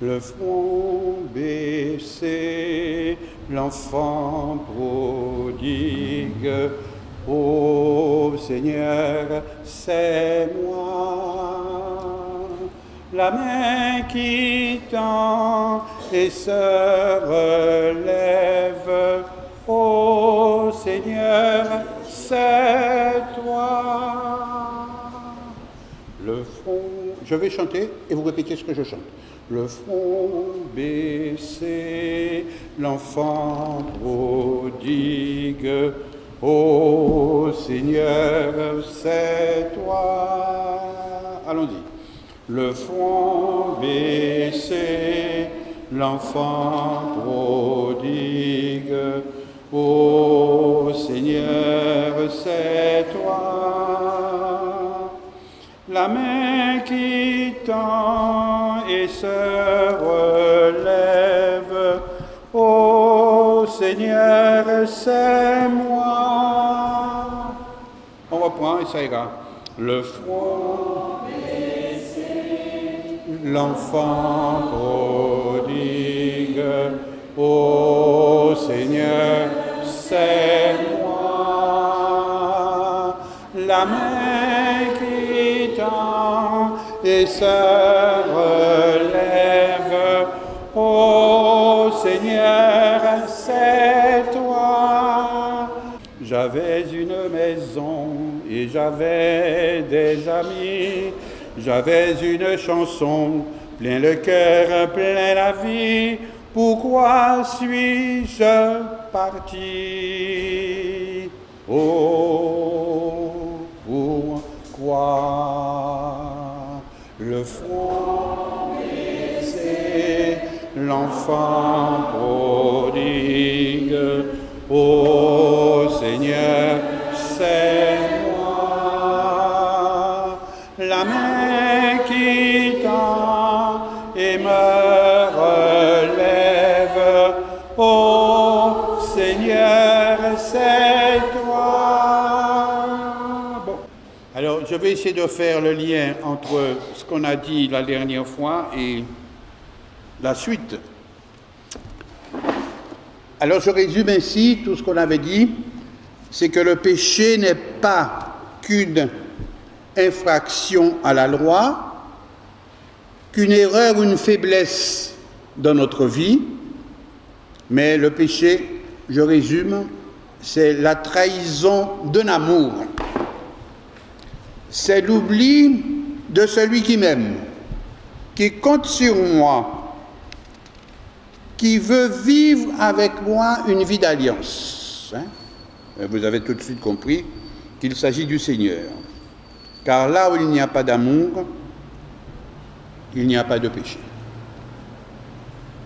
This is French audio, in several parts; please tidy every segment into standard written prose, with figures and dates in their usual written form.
le front baissé, l'enfant prodigue. Ô Seigneur, c'est moi. La main qui tend et se relève. Ô Seigneur, c'est toi. Le front, je vais chanter et vous répétez ce que je chante. Le front baissé, l'enfant prodigue. Ô Seigneur, c'est toi. Allons-y. Le front baissé, l'enfant prodigue. Ô Seigneur, c'est toi. La main qui tend et se relève. Ô Seigneur, c'est moi. On reprend et ça ira. Le front baissé, l'enfant prodigue. Ô Seigneur, c'est moi. La main qui tend et se relève. Ô Seigneur, c'est toi. J'avais une maison et j'avais des amis. J'avais une chanson, plein le cœur, plein la vie. Pourquoi suis-je parti? Oh, pourquoi le front baissé, l'enfant prodigue? Ô Seigneur, c'est moi. La main qui tend et me relève. Ô Seigneur, c'est toi. Bon. Alors, je vais essayer de faire le lien entre ce qu'on a dit la dernière fois et la suite. Alors, je résume ainsi tout ce qu'on avait dit, c'est que le péché n'est pas qu'une infraction à la loi, qu'une erreur ou une faiblesse dans notre vie, mais le péché, je résume, c'est la trahison d'un amour. C'est l'oubli de celui qui m'aime, qui compte sur moi, qui veut vivre avec moi une vie d'alliance. Vous avez tout de suite compris qu'il s'agit du Seigneur. Car là où il n'y a pas d'amour, il n'y a pas de péché.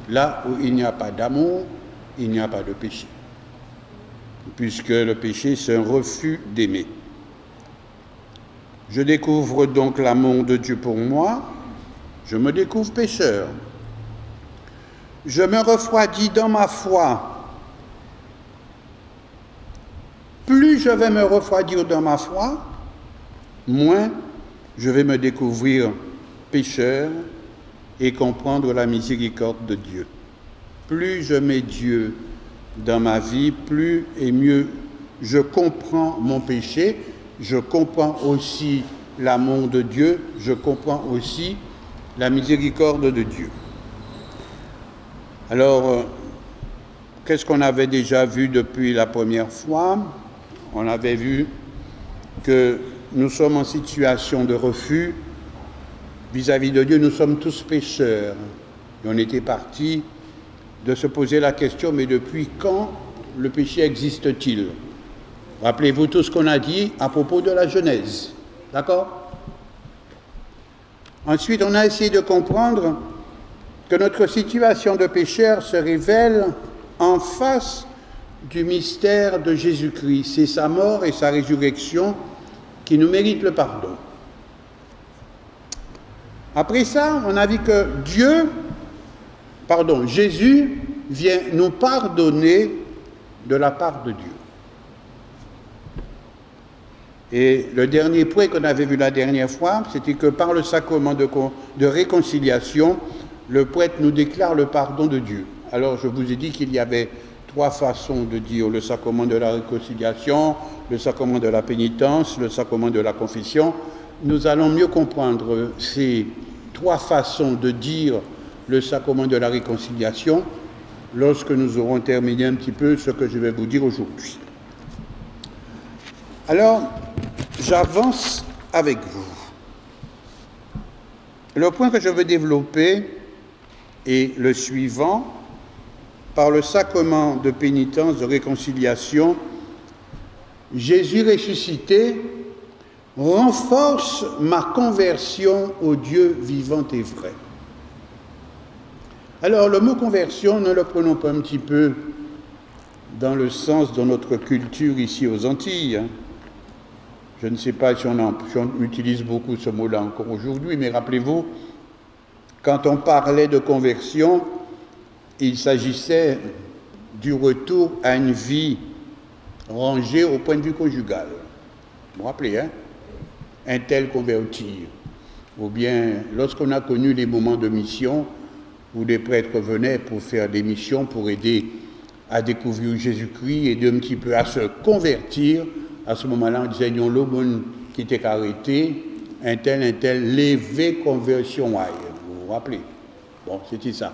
Là où il n'y a pas d'amour, il n'y a pas de péché. Puisque le péché, c'est un refus d'aimer. Je découvre donc l'amour de Dieu pour moi, je me découvre pécheur. Je me refroidis dans ma foi. Plus je vais me refroidir dans ma foi, moins je vais me découvrir pécheur et comprendre la miséricorde de Dieu. Plus je mets Dieu dans ma vie, plus et mieux je comprends mon péché, je comprends aussi l'amour de Dieu, je comprends aussi la miséricorde de Dieu. Alors, qu'est-ce qu'on avait déjà vu depuis la première fois? On avait vu que nous sommes en situation de refus vis-à-vis de Dieu, nous sommes tous pécheurs. Et on était parti de se poser la question, mais depuis quand le péché existe-t-il? Rappelez-vous tout ce qu'on a dit à propos de la Genèse. D'accord? Ensuite, on a essayé de comprendre que notre situation de pécheur se révèle en face du mystère de Jésus-Christ. C'est sa mort et sa résurrection qui nous méritent le pardon. Après ça, on a vu que Jésus vient nous pardonner de la part de Dieu. Et le dernier point qu'on avait vu la dernière fois, c'était que par le sacrement de réconciliation, le prêtre nous déclare le pardon de Dieu. Alors je vous ai dit qu'il y avait 3 façons de dire le sacrement de la réconciliation, le sacrement de la pénitence, le sacrement de la confession. Nous allons mieux comprendre ces 3 façons de dire le sacrement de la réconciliation lorsque nous aurons terminé un petit peu ce que je vais vous dire aujourd'hui. Alors, j'avance avec vous. Le point que je veux développer est le suivant. Par le sacrement de pénitence, de réconciliation, Jésus ressuscité renforce ma conversion au Dieu vivant et vrai. Alors, le mot conversion, ne le prenons pas un petit peu dans le sens de notre culture ici aux Antilles. Je ne sais pas si on utilise beaucoup ce mot-là encore aujourd'hui, mais rappelez-vous, quand on parlait de conversion, il s'agissait du retour à une vie rangée au point de vue conjugal. Vous vous rappelez, hein? Un tel converti. Ou bien, lorsqu'on a connu les moments de mission, où les prêtres venaient pour faire des missions, pour aider à découvrir Jésus-Christ, aider un petit peu à se convertir, à ce moment-là, on disait, nous, l'homme qui était arrêté, un tel, levé conversion. Vous vous rappelez? Bon, c'était ça.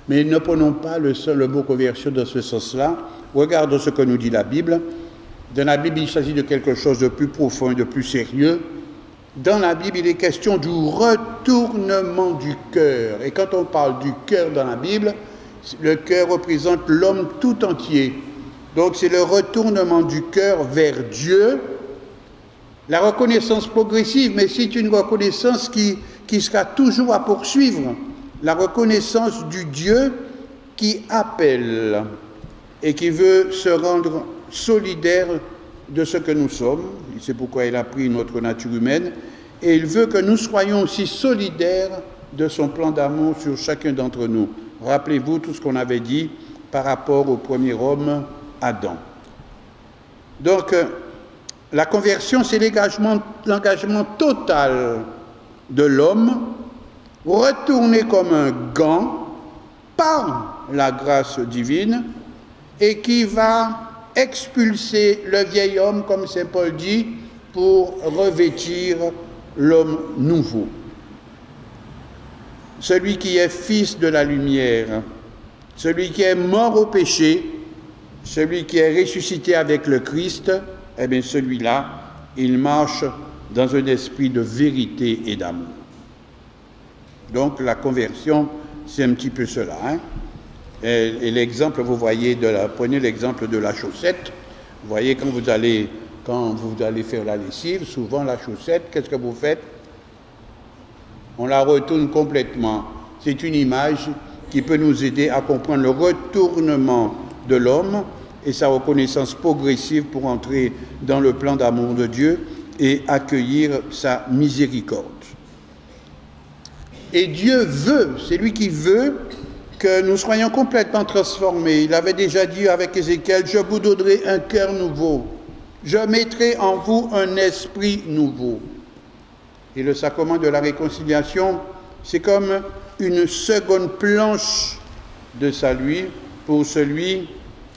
Mais ne prenons pas le mot conversion dans ce sens-là. Regardons ce que nous dit la Bible. Dans la Bible, il s'agit de quelque chose de plus profond, de plus sérieux. Dans la Bible, il est question du retournement du cœur. Et quand on parle du cœur dans la Bible, le cœur représente l'homme tout entier. Donc c'est le retournement du cœur vers Dieu. La reconnaissance progressive, mais c'est une reconnaissance qui sera toujours à poursuivre. La reconnaissance du Dieu qui appelle et qui veut se rendre solidaire de ce que nous sommes. C'est pourquoi il a pris notre nature humaine. Et il veut que nous soyons aussi solidaires de son plan d'amour sur chacun d'entre nous. Rappelez-vous tout ce qu'on avait dit par rapport au premier homme, Adam. Donc, la conversion, c'est l'engagement total de l'homme, retourné comme un gant par la grâce divine et qui va expulser le vieil homme, comme saint Paul dit, pour revêtir l'homme nouveau. Celui qui est fils de la lumière, celui qui est mort au péché, celui qui est ressuscité avec le Christ, eh bien celui-là, il marche dans un esprit de vérité et d'amour. Donc la conversion, c'est un petit peu cela. Hein? Et l'exemple, vous voyez, prenez l'exemple de la chaussette. Vous voyez, quand vous allez faire la lessive, souvent la chaussette, qu'est-ce que vous faites? On la retourne complètement. C'est une image qui peut nous aider à comprendre le retournement de l'homme et sa reconnaissance progressive pour entrer dans le plan d'amour de Dieu et accueillir sa miséricorde. Et Dieu veut, c'est lui qui veut que nous soyons complètement transformés. Il avait déjà dit avec Ézéchiel, « Je vous donnerai un cœur nouveau, je mettrai en vous un esprit nouveau. » Et le sacrement de la réconciliation, c'est comme une seconde planche de salut pour celui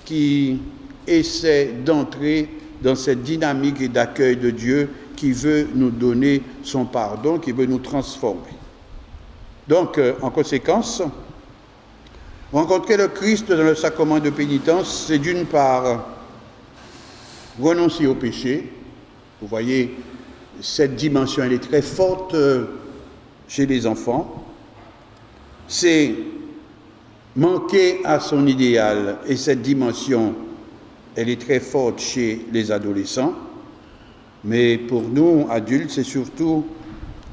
qui essaie d'entrer dans cette dynamique d'accueil de Dieu qui veut nous donner son pardon, qui veut nous transformer. Donc, en conséquence, rencontrer le Christ dans le sacrement de pénitence, c'est d'une part renoncer au péché. Vous voyez, cette dimension, elle est très forte chez les enfants. C'est manquer à son idéal, et cette dimension, elle est très forte chez les adolescents. Mais pour nous, adultes, c'est surtout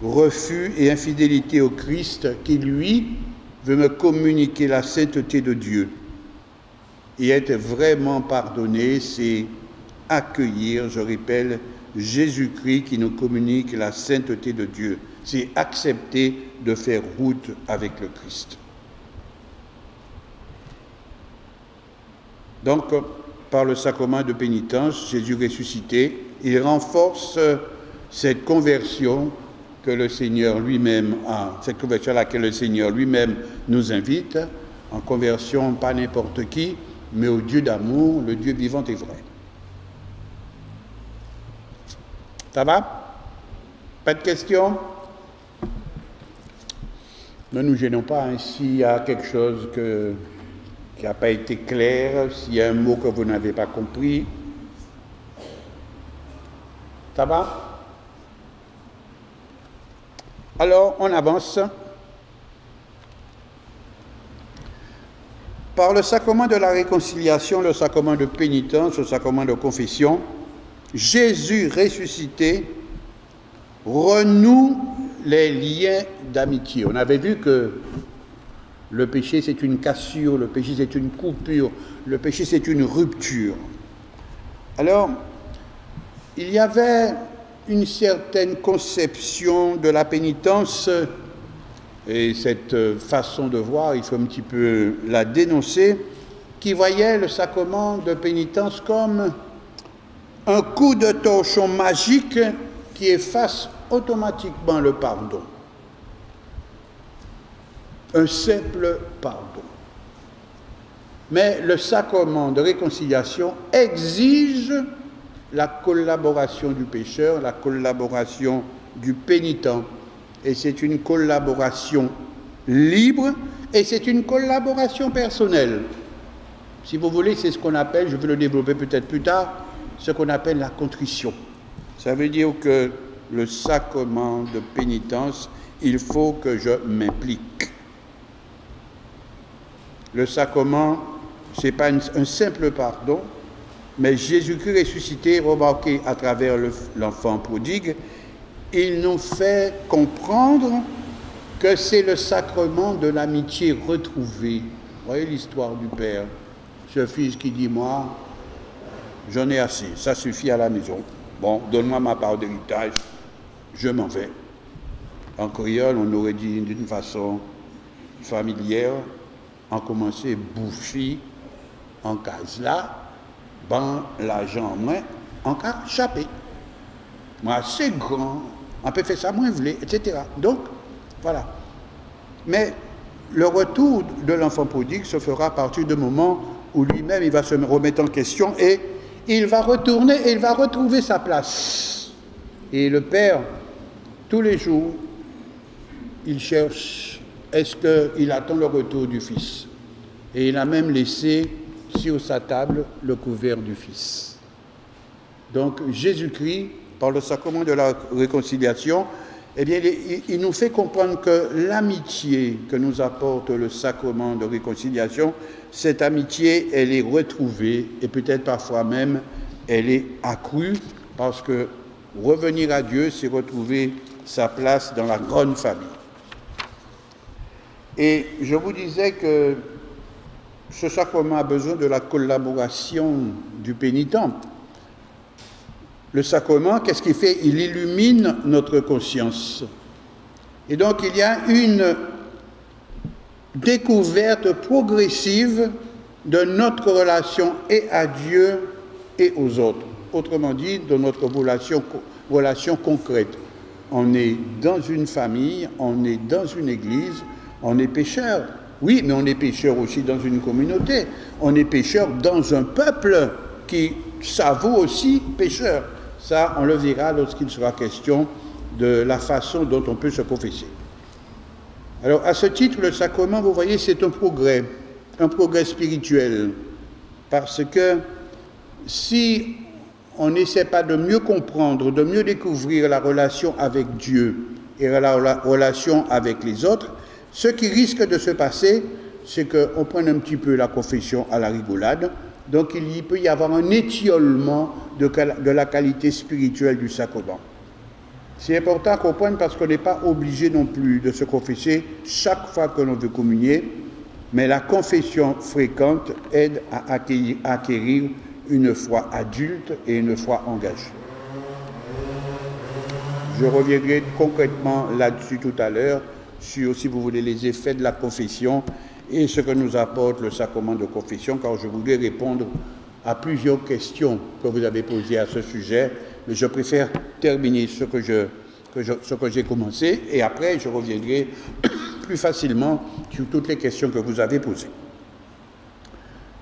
refus et infidélité au Christ qui, lui, veut me communiquer la sainteté de Dieu. Et être vraiment pardonné, c'est accueillir, je répète, Jésus-Christ qui nous communique la sainteté de Dieu. C'est accepter de faire route avec le Christ. Donc, par le sacrement de pénitence, Jésus ressuscité, il renforce cette conversion que le Seigneur lui-même a, cette conversion à laquelle le Seigneur lui-même nous invite, en conversion pas n'importe qui, mais au Dieu d'amour, le Dieu vivant et vrai. Ça va? Pas de questions? Ne nous gênons pas, hein, s'il y a quelque chose qui n'a pas été clair, s'il y a un mot que vous n'avez pas compris. Ça va? Alors, on avance. Par le sacrement de la réconciliation, le sacrement de pénitence, le sacrement de confession, Jésus ressuscité renoue les liens d'amitié. On avait vu que le péché, c'est une cassure, le péché, c'est une coupure, le péché, c'est une rupture. Alors, il y avait une certaine conception de la pénitence, et cette façon de voir, il faut un petit peu la dénoncer, qui voyait le sacrement de pénitence comme un coup de torchon magique qui efface automatiquement le pardon. Un simple pardon. Mais le sacrement de réconciliation exige la collaboration du pécheur, la collaboration du pénitent. Et c'est une collaboration libre et c'est une collaboration personnelle. Si vous voulez, c'est ce qu'on appelle, je vais le développer peut-être plus tard, ce qu'on appelle la contrition. Ça veut dire que le sacrement de pénitence, il faut que je m'implique. Le sacrement, ce n'est pas un simple pardon, mais Jésus-Christ ressuscité, remarqué à travers l'enfant prodigue, il nous fait comprendre que c'est le sacrement de l'amitié retrouvée. Vous voyez l'histoire du Père, ce fils qui dit, moi, j'en ai assez, ça suffit à la maison. Bon, donne-moi ma part d'héritage, je m'en vais. En créole, on aurait dit d'une façon familière, on commençait à bouffer en case là, ban l'argent en main, en cas chapé. Moi, c'est grand, on peut faire ça moins voulé, etc. Donc, voilà. Mais le retour de l'enfant prodigue se fera à partir du moment où lui-même, il va se remettre en question et il va retourner et il va retrouver sa place. Et le Père, tous les jours, il cherche, est-ce qu'il attend le retour du Fils? Et il a même laissé sur sa table le couvert du Fils. Donc Jésus-Christ, par le sacrement de la réconciliation, eh bien, il nous fait comprendre que l'amitié que nous apporte le sacrement de réconciliation, cette amitié, elle est retrouvée et peut-être parfois même, elle est accrue parce que revenir à Dieu, c'est retrouver sa place dans la grande famille. Et je vous disais que ce sacrement a besoin de la collaboration du pénitent. Le sacrement, qu'est-ce qu'il fait? Il illumine notre conscience. Et donc, il y a une découverte progressive de notre relation et à Dieu et aux autres. Autrement dit, de notre relation concrète. On est dans une famille, on est dans une église, on est pécheur. Oui, mais on est pécheur aussi dans une communauté. On est pécheur dans un peuple qui s'avoue aussi pécheur. Ça, on le verra lorsqu'il sera question de la façon dont on peut se confesser. Alors, à ce titre, le sacrement, vous voyez, c'est un progrès spirituel. Parce que si on n'essaie pas de mieux comprendre, de mieux découvrir la relation avec Dieu et la relation avec les autres, ce qui risque de se passer, c'est qu'on prenne un petit peu la confession à la rigolade. Donc il peut y avoir un étiolement de la qualité spirituelle du sacrement. C'est important qu'on comprenne parce qu'on n'est pas obligé non plus de se confesser chaque fois que l'on veut communier, mais la confession fréquente aide à acquérir une foi adulte et une foi engagée. Je reviendrai concrètement là-dessus tout à l'heure, sur, si vous voulez, les effets de la confession et ce que nous apporte le sacrement de confession, car je voulais répondre à plusieurs questions que vous avez posées à ce sujet, mais je préfère terminer ce que je ce que j'ai commencé, et après je reviendrai plus facilement sur toutes les questions que vous avez posées.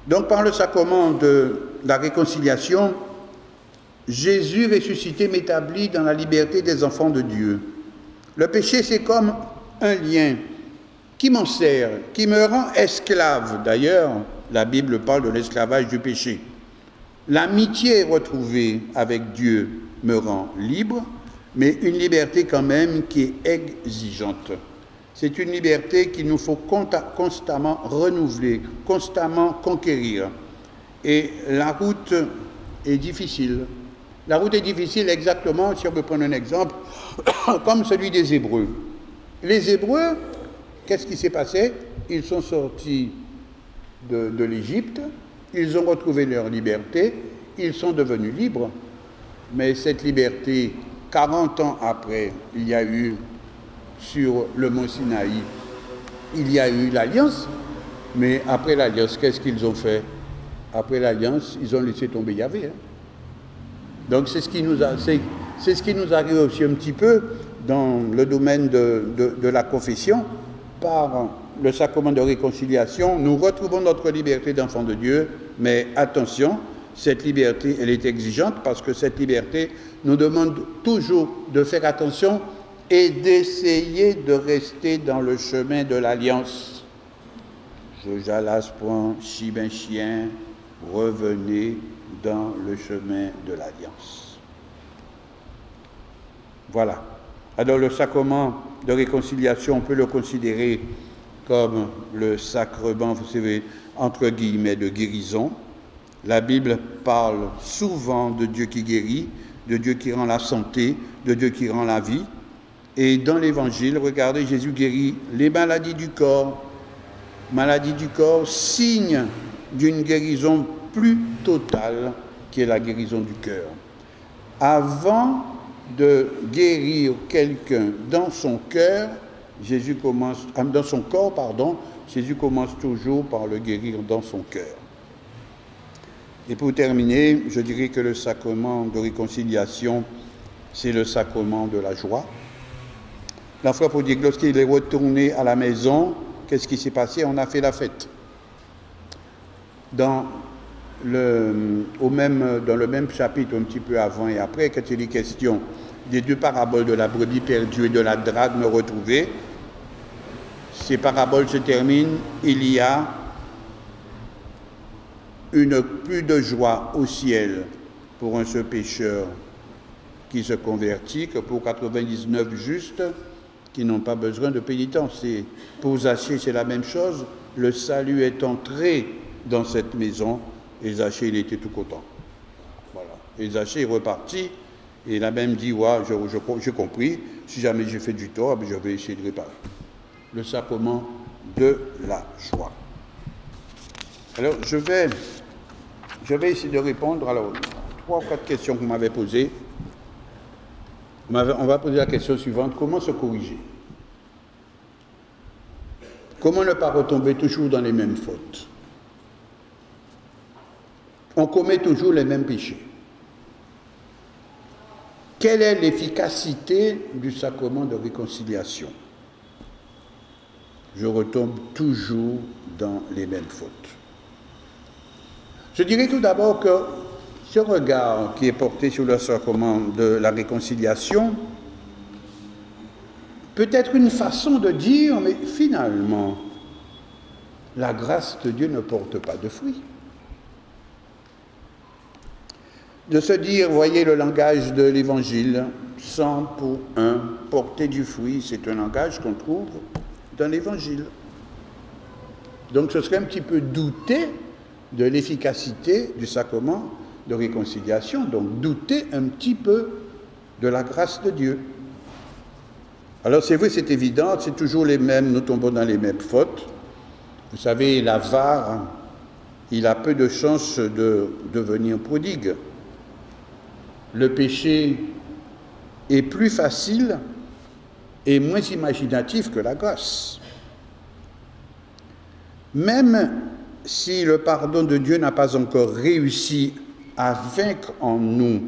Donc par le sacrement de la réconciliation, Jésus ressuscité m'établit dans la liberté des enfants de Dieu. Le péché, c'est comme un lien qui m'en sert, qui me rend esclave. D'ailleurs, la Bible parle de l'esclavage du péché. L'amitié retrouvée avec Dieu me rend libre, mais une liberté quand même qui est exigeante. C'est une liberté qu'il nous faut constamment renouveler, constamment conquérir. Et la route est difficile. La route est difficile exactement, si on peut prendre un exemple, comme celui des Hébreux. Les Hébreux, qu'est-ce qui s'est passé? Ils sont sortis de l'Égypte, ils ont retrouvé leur liberté, ils sont devenus libres. Mais cette liberté, 40 ans après, il y a eu, sur le mont Sinaï, il y a eu l'Alliance. Mais après l'Alliance, qu'est-ce qu'ils ont fait? Après l'Alliance, ils ont laissé tomber Yahvé. Donc c'est ce qui nous arrive aussi un petit peu dans le domaine de la confession. Par le sacrement de réconciliation, nous retrouvons notre liberté d'enfant de Dieu, mais attention, cette liberté, elle est exigeante parce que cette liberté nous demande toujours de faire attention et d'essayer de rester dans le chemin de l'alliance. Je jalasse point, chi ben chien, revenez dans le chemin de l'alliance. Voilà. Alors le sacrement de réconciliation, on peut le considérer comme le sacrement, vous savez, entre guillemets, de guérison. La Bible parle souvent de Dieu qui guérit, de Dieu qui rend la santé, de Dieu qui rend la vie. Et dans l'Évangile, regardez, Jésus guérit les maladies du corps. Maladie du corps, signe d'une guérison plus totale, qui est la guérison du cœur. Avant de guérir quelqu'un dans son cœur, dans son corps, pardon, Jésus commence toujours par le guérir dans son cœur. Et pour terminer, je dirais que le sacrement de réconciliation, c'est le sacrement de la joie. La frère prodigue, lorsqu'il est retourné à la maison, qu'est-ce qui s'est passé? On a fait la fête. Dans le même chapitre, un petit peu avant et après, quand il est question des deux paraboles de la brebis perdue et de la drachme retrouvée, ces paraboles se terminent, il y a une plus de joie au ciel pour un seul pécheur qui se convertit que pour 99 justes qui n'ont pas besoin de pénitence. Et pour Zachée, c'est la même chose. Le salut est entré dans cette maison et Zachée, il était tout content. Voilà. Et Zachée est reparti et il a même dit, ouais, j'ai compris, si jamais j'ai fait du tort, je vais essayer de réparer. Le sacrement de la joie. Alors, je vais essayer de répondre à 3 ou 4 questions que vous m'avez posées. On va poser la question suivante, comment se corriger? Comment ne pas retomber toujours dans les mêmes fautes? On commet toujours les mêmes péchés. Quelle est l'efficacité du sacrement de réconciliation? Je retombe toujours dans les mêmes fautes. Je dirais tout d'abord que ce regard qui est porté sur le sacrement de la réconciliation peut être une façon de dire, mais finalement, la grâce de Dieu ne porte pas de fruits. De se dire, voyez le langage de l'Évangile, 100 pour 1, porter du fruit, c'est un langage qu'on trouve dans l'Évangile. Donc ce serait un petit peu douter de l'efficacité du sacrement de réconciliation, donc douter un petit peu de la grâce de Dieu. Alors c'est vrai, c'est évident, c'est toujours les mêmes, nous tombons dans les mêmes fautes. Vous savez, l'avare, il a peu de chances de devenir prodigue. Le péché est plus facile et moins imaginatif que la grâce. Même si le pardon de Dieu n'a pas encore réussi à vaincre en nous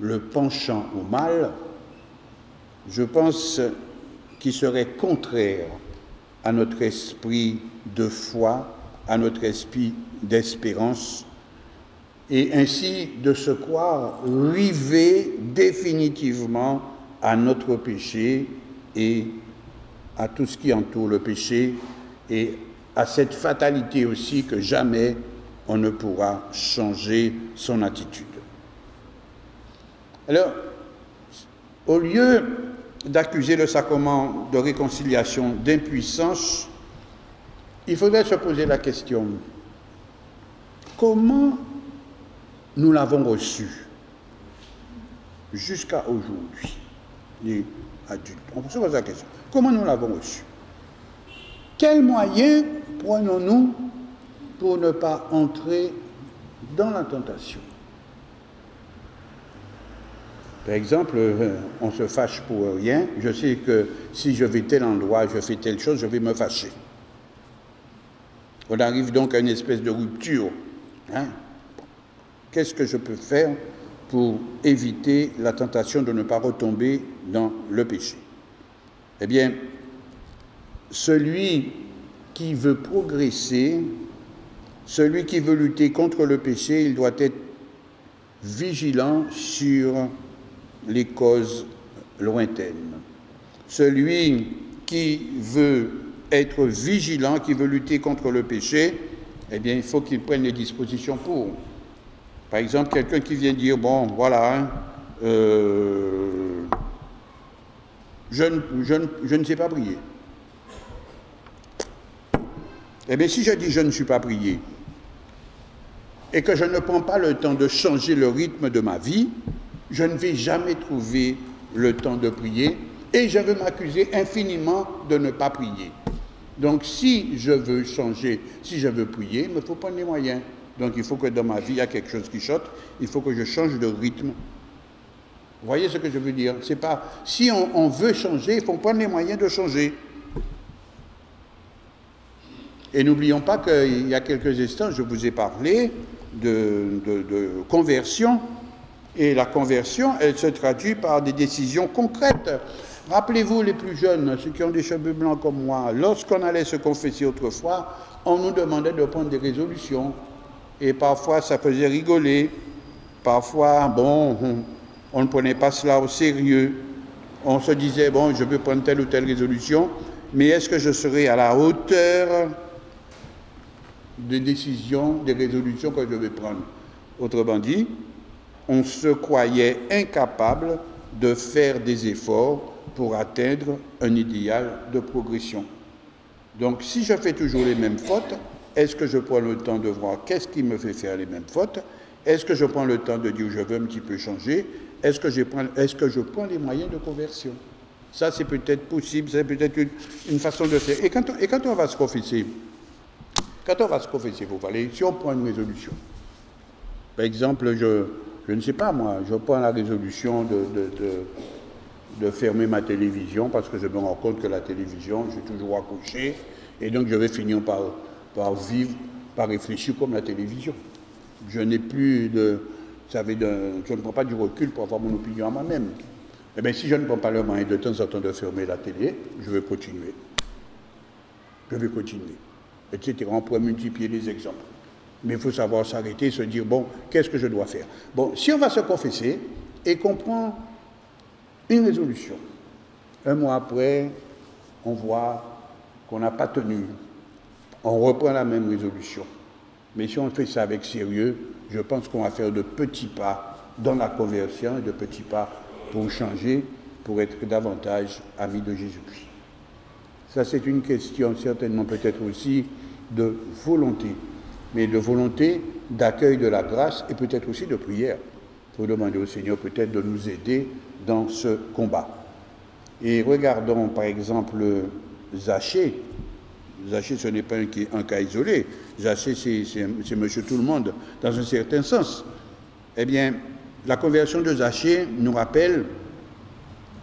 le penchant au mal, je pense qu'il serait contraire à notre esprit de foi, à notre esprit d'espérance, et ainsi de se croire rivé définitivement à notre péché et à tout ce qui entoure le péché, et à cette fatalité aussi que jamais on ne pourra changer son attitude. Alors, au lieu d'accuser le sacrement de réconciliation d'impuissance, il faudrait se poser la question, comment nous l'avons reçu jusqu'à aujourd'hui, les adultes? On se pose la question, comment nous l'avons reçu? Quels moyens prenons-nous pour ne pas entrer dans la tentation? Par exemple, on se fâche pour rien. Je sais que si je vais tel endroit, je fais telle chose, je vais me fâcher. On arrive donc à une espèce de rupture. Hein? Qu'est-ce que je peux faire pour éviter la tentation de ne pas retomber dans le péché? Eh bien, celui qui veut progresser, celui qui veut lutter contre le péché, il doit être vigilant sur les causes lointaines. Celui qui veut être vigilant, qui veut lutter contre le péché, eh bien, il faut qu'il prenne les dispositions pour. Par exemple, quelqu'un qui vient dire, bon, voilà, hein, je ne sais pas prier. Eh bien, si je dis je ne suis pas prié, et que je ne prends pas le temps de changer le rythme de ma vie, je ne vais jamais trouver le temps de prier et je vais m'accuser infiniment de ne pas prier. Donc, si je veux changer, si je veux prier, il me faut prendre les moyens. Donc, il faut que dans ma vie, il y a quelque chose qui choque, il faut que je change de rythme. Vous voyez ce que je veux dire? C'est pas, si on veut changer, il faut prendre les moyens de changer. Et n'oublions pas qu'il y a quelques instants, je vous ai parlé de conversion. Et la conversion, elle se traduit par des décisions concrètes. Rappelez-vous, les plus jeunes, ceux qui ont des cheveux blancs comme moi, lorsqu'on allait se confesser autrefois, on nous demandait de prendre des résolutions. Et parfois, ça faisait rigoler. Parfois, bon, on ne prenait pas cela au sérieux. On se disait, bon, je peux prendre telle ou telle résolution, mais est-ce que je serai à la hauteur des décisions, des résolutions que je vais prendre? Autrement dit, on se croyait incapable de faire des efforts pour atteindre un idéal de progression. Donc, si je fais toujours les mêmes fautes, est-ce que je prends le temps de voir qu'est-ce qui me fait faire les mêmes fautes? Est-ce que je prends le temps de dire je veux un petit peu changer? Est-ce que je prends les moyens de conversion? Ça, c'est peut-être possible, c'est peut-être une façon de faire. Et quand on va se confesser, vous voyez, si on prend une résolution, par exemple, je ne sais pas moi, je prends la résolution de fermer ma télévision parce que je me rends compte que la télévision, je suis toujours accroché et donc je vais finir par vivre, par réfléchir comme la télévision. Je n'ai plus je ne prends pas du recul pour avoir mon opinion à moi-même. Eh bien, si je ne prends pas le moyen de temps en temps de fermer la télé, je vais continuer. Etc. On pourrait multiplier les exemples. Mais il faut savoir s'arrêter, se dire, bon, qu'est-ce que je dois faire? Bon, si on va se confesser et qu'on prend une résolution, un mois après, on voit qu'on n'a pas tenu, on reprend la même résolution. Mais si on fait ça avec sérieux, je pense qu'on va faire de petits pas dans la conversion et de petits pas pour changer, pour être davantage amis de Jésus-Christ. Ça, c'est une question certainement peut-être aussi de volonté, mais de volonté d'accueil de la grâce et peut-être aussi de prière. Il faut demander au Seigneur peut-être de nous aider dans ce combat. Et regardons par exemple Zachée. Zachée, ce n'est pas un cas isolé. Zachée, c'est monsieur tout le monde, dans un certain sens. Eh bien, la conversion de Zachée nous rappelle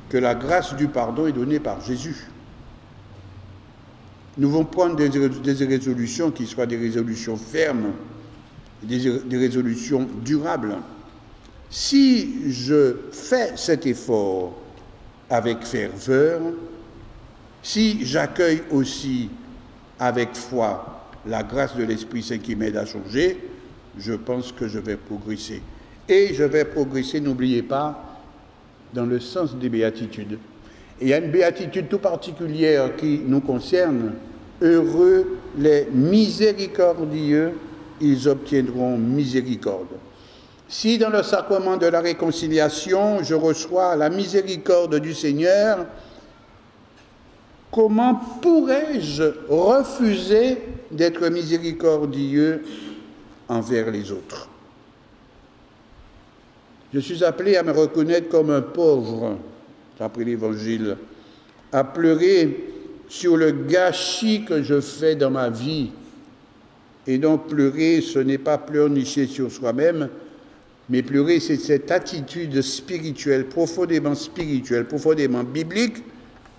que la grâce du pardon est donnée par Jésus. Nous devons prendre des résolutions qui soient des résolutions fermes, des résolutions durables. Si je fais cet effort avec ferveur, si j'accueille aussi avec foi la grâce de l'Esprit Saint qui m'aide à changer, je pense que je vais progresser. Et je vais progresser, n'oubliez pas, dans le sens des béatitudes. Et il y a une béatitude tout particulière qui nous concerne. Heureux les miséricordieux, ils obtiendront miséricorde. Si dans le sacrement de la réconciliation, je reçois la miséricorde du Seigneur, comment pourrais-je refuser d'être miséricordieux envers les autres? Je suis appelé à me reconnaître comme un pauvre, d'après l'Évangile, à pleurer sur le gâchis que je fais dans ma vie. Et donc pleurer, ce n'est pas pleurnicher sur soi-même, mais pleurer, c'est cette attitude spirituelle, profondément biblique.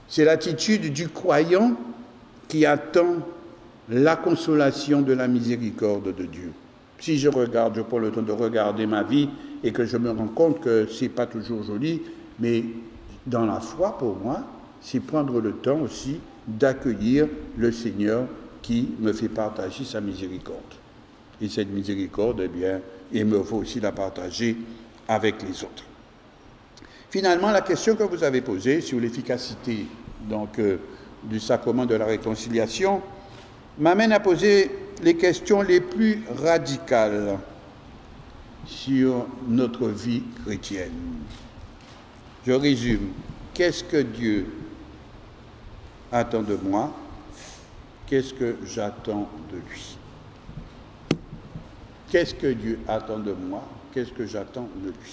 C'est l'attitude du croyant qui attend la consolation de la miséricorde de Dieu. Si je prends le temps de regarder ma vie et que je me rends compte que ce n'est pas toujours joli, mais dans la foi, pour moi, c'est prendre le temps aussi d'accueillir le Seigneur qui me fait partager sa miséricorde. Et cette miséricorde, eh bien, il me faut aussi la partager avec les autres. Finalement, la question que vous avez posée sur l'efficacité du sacrement de la réconciliation m'amène à poser les questions les plus radicales sur notre vie chrétienne. Je résume. Qu'est-ce que Dieu attend de moi? Qu'est-ce que j'attends de lui? Qu'est-ce que Dieu attend de moi? Qu'est-ce que j'attends de lui?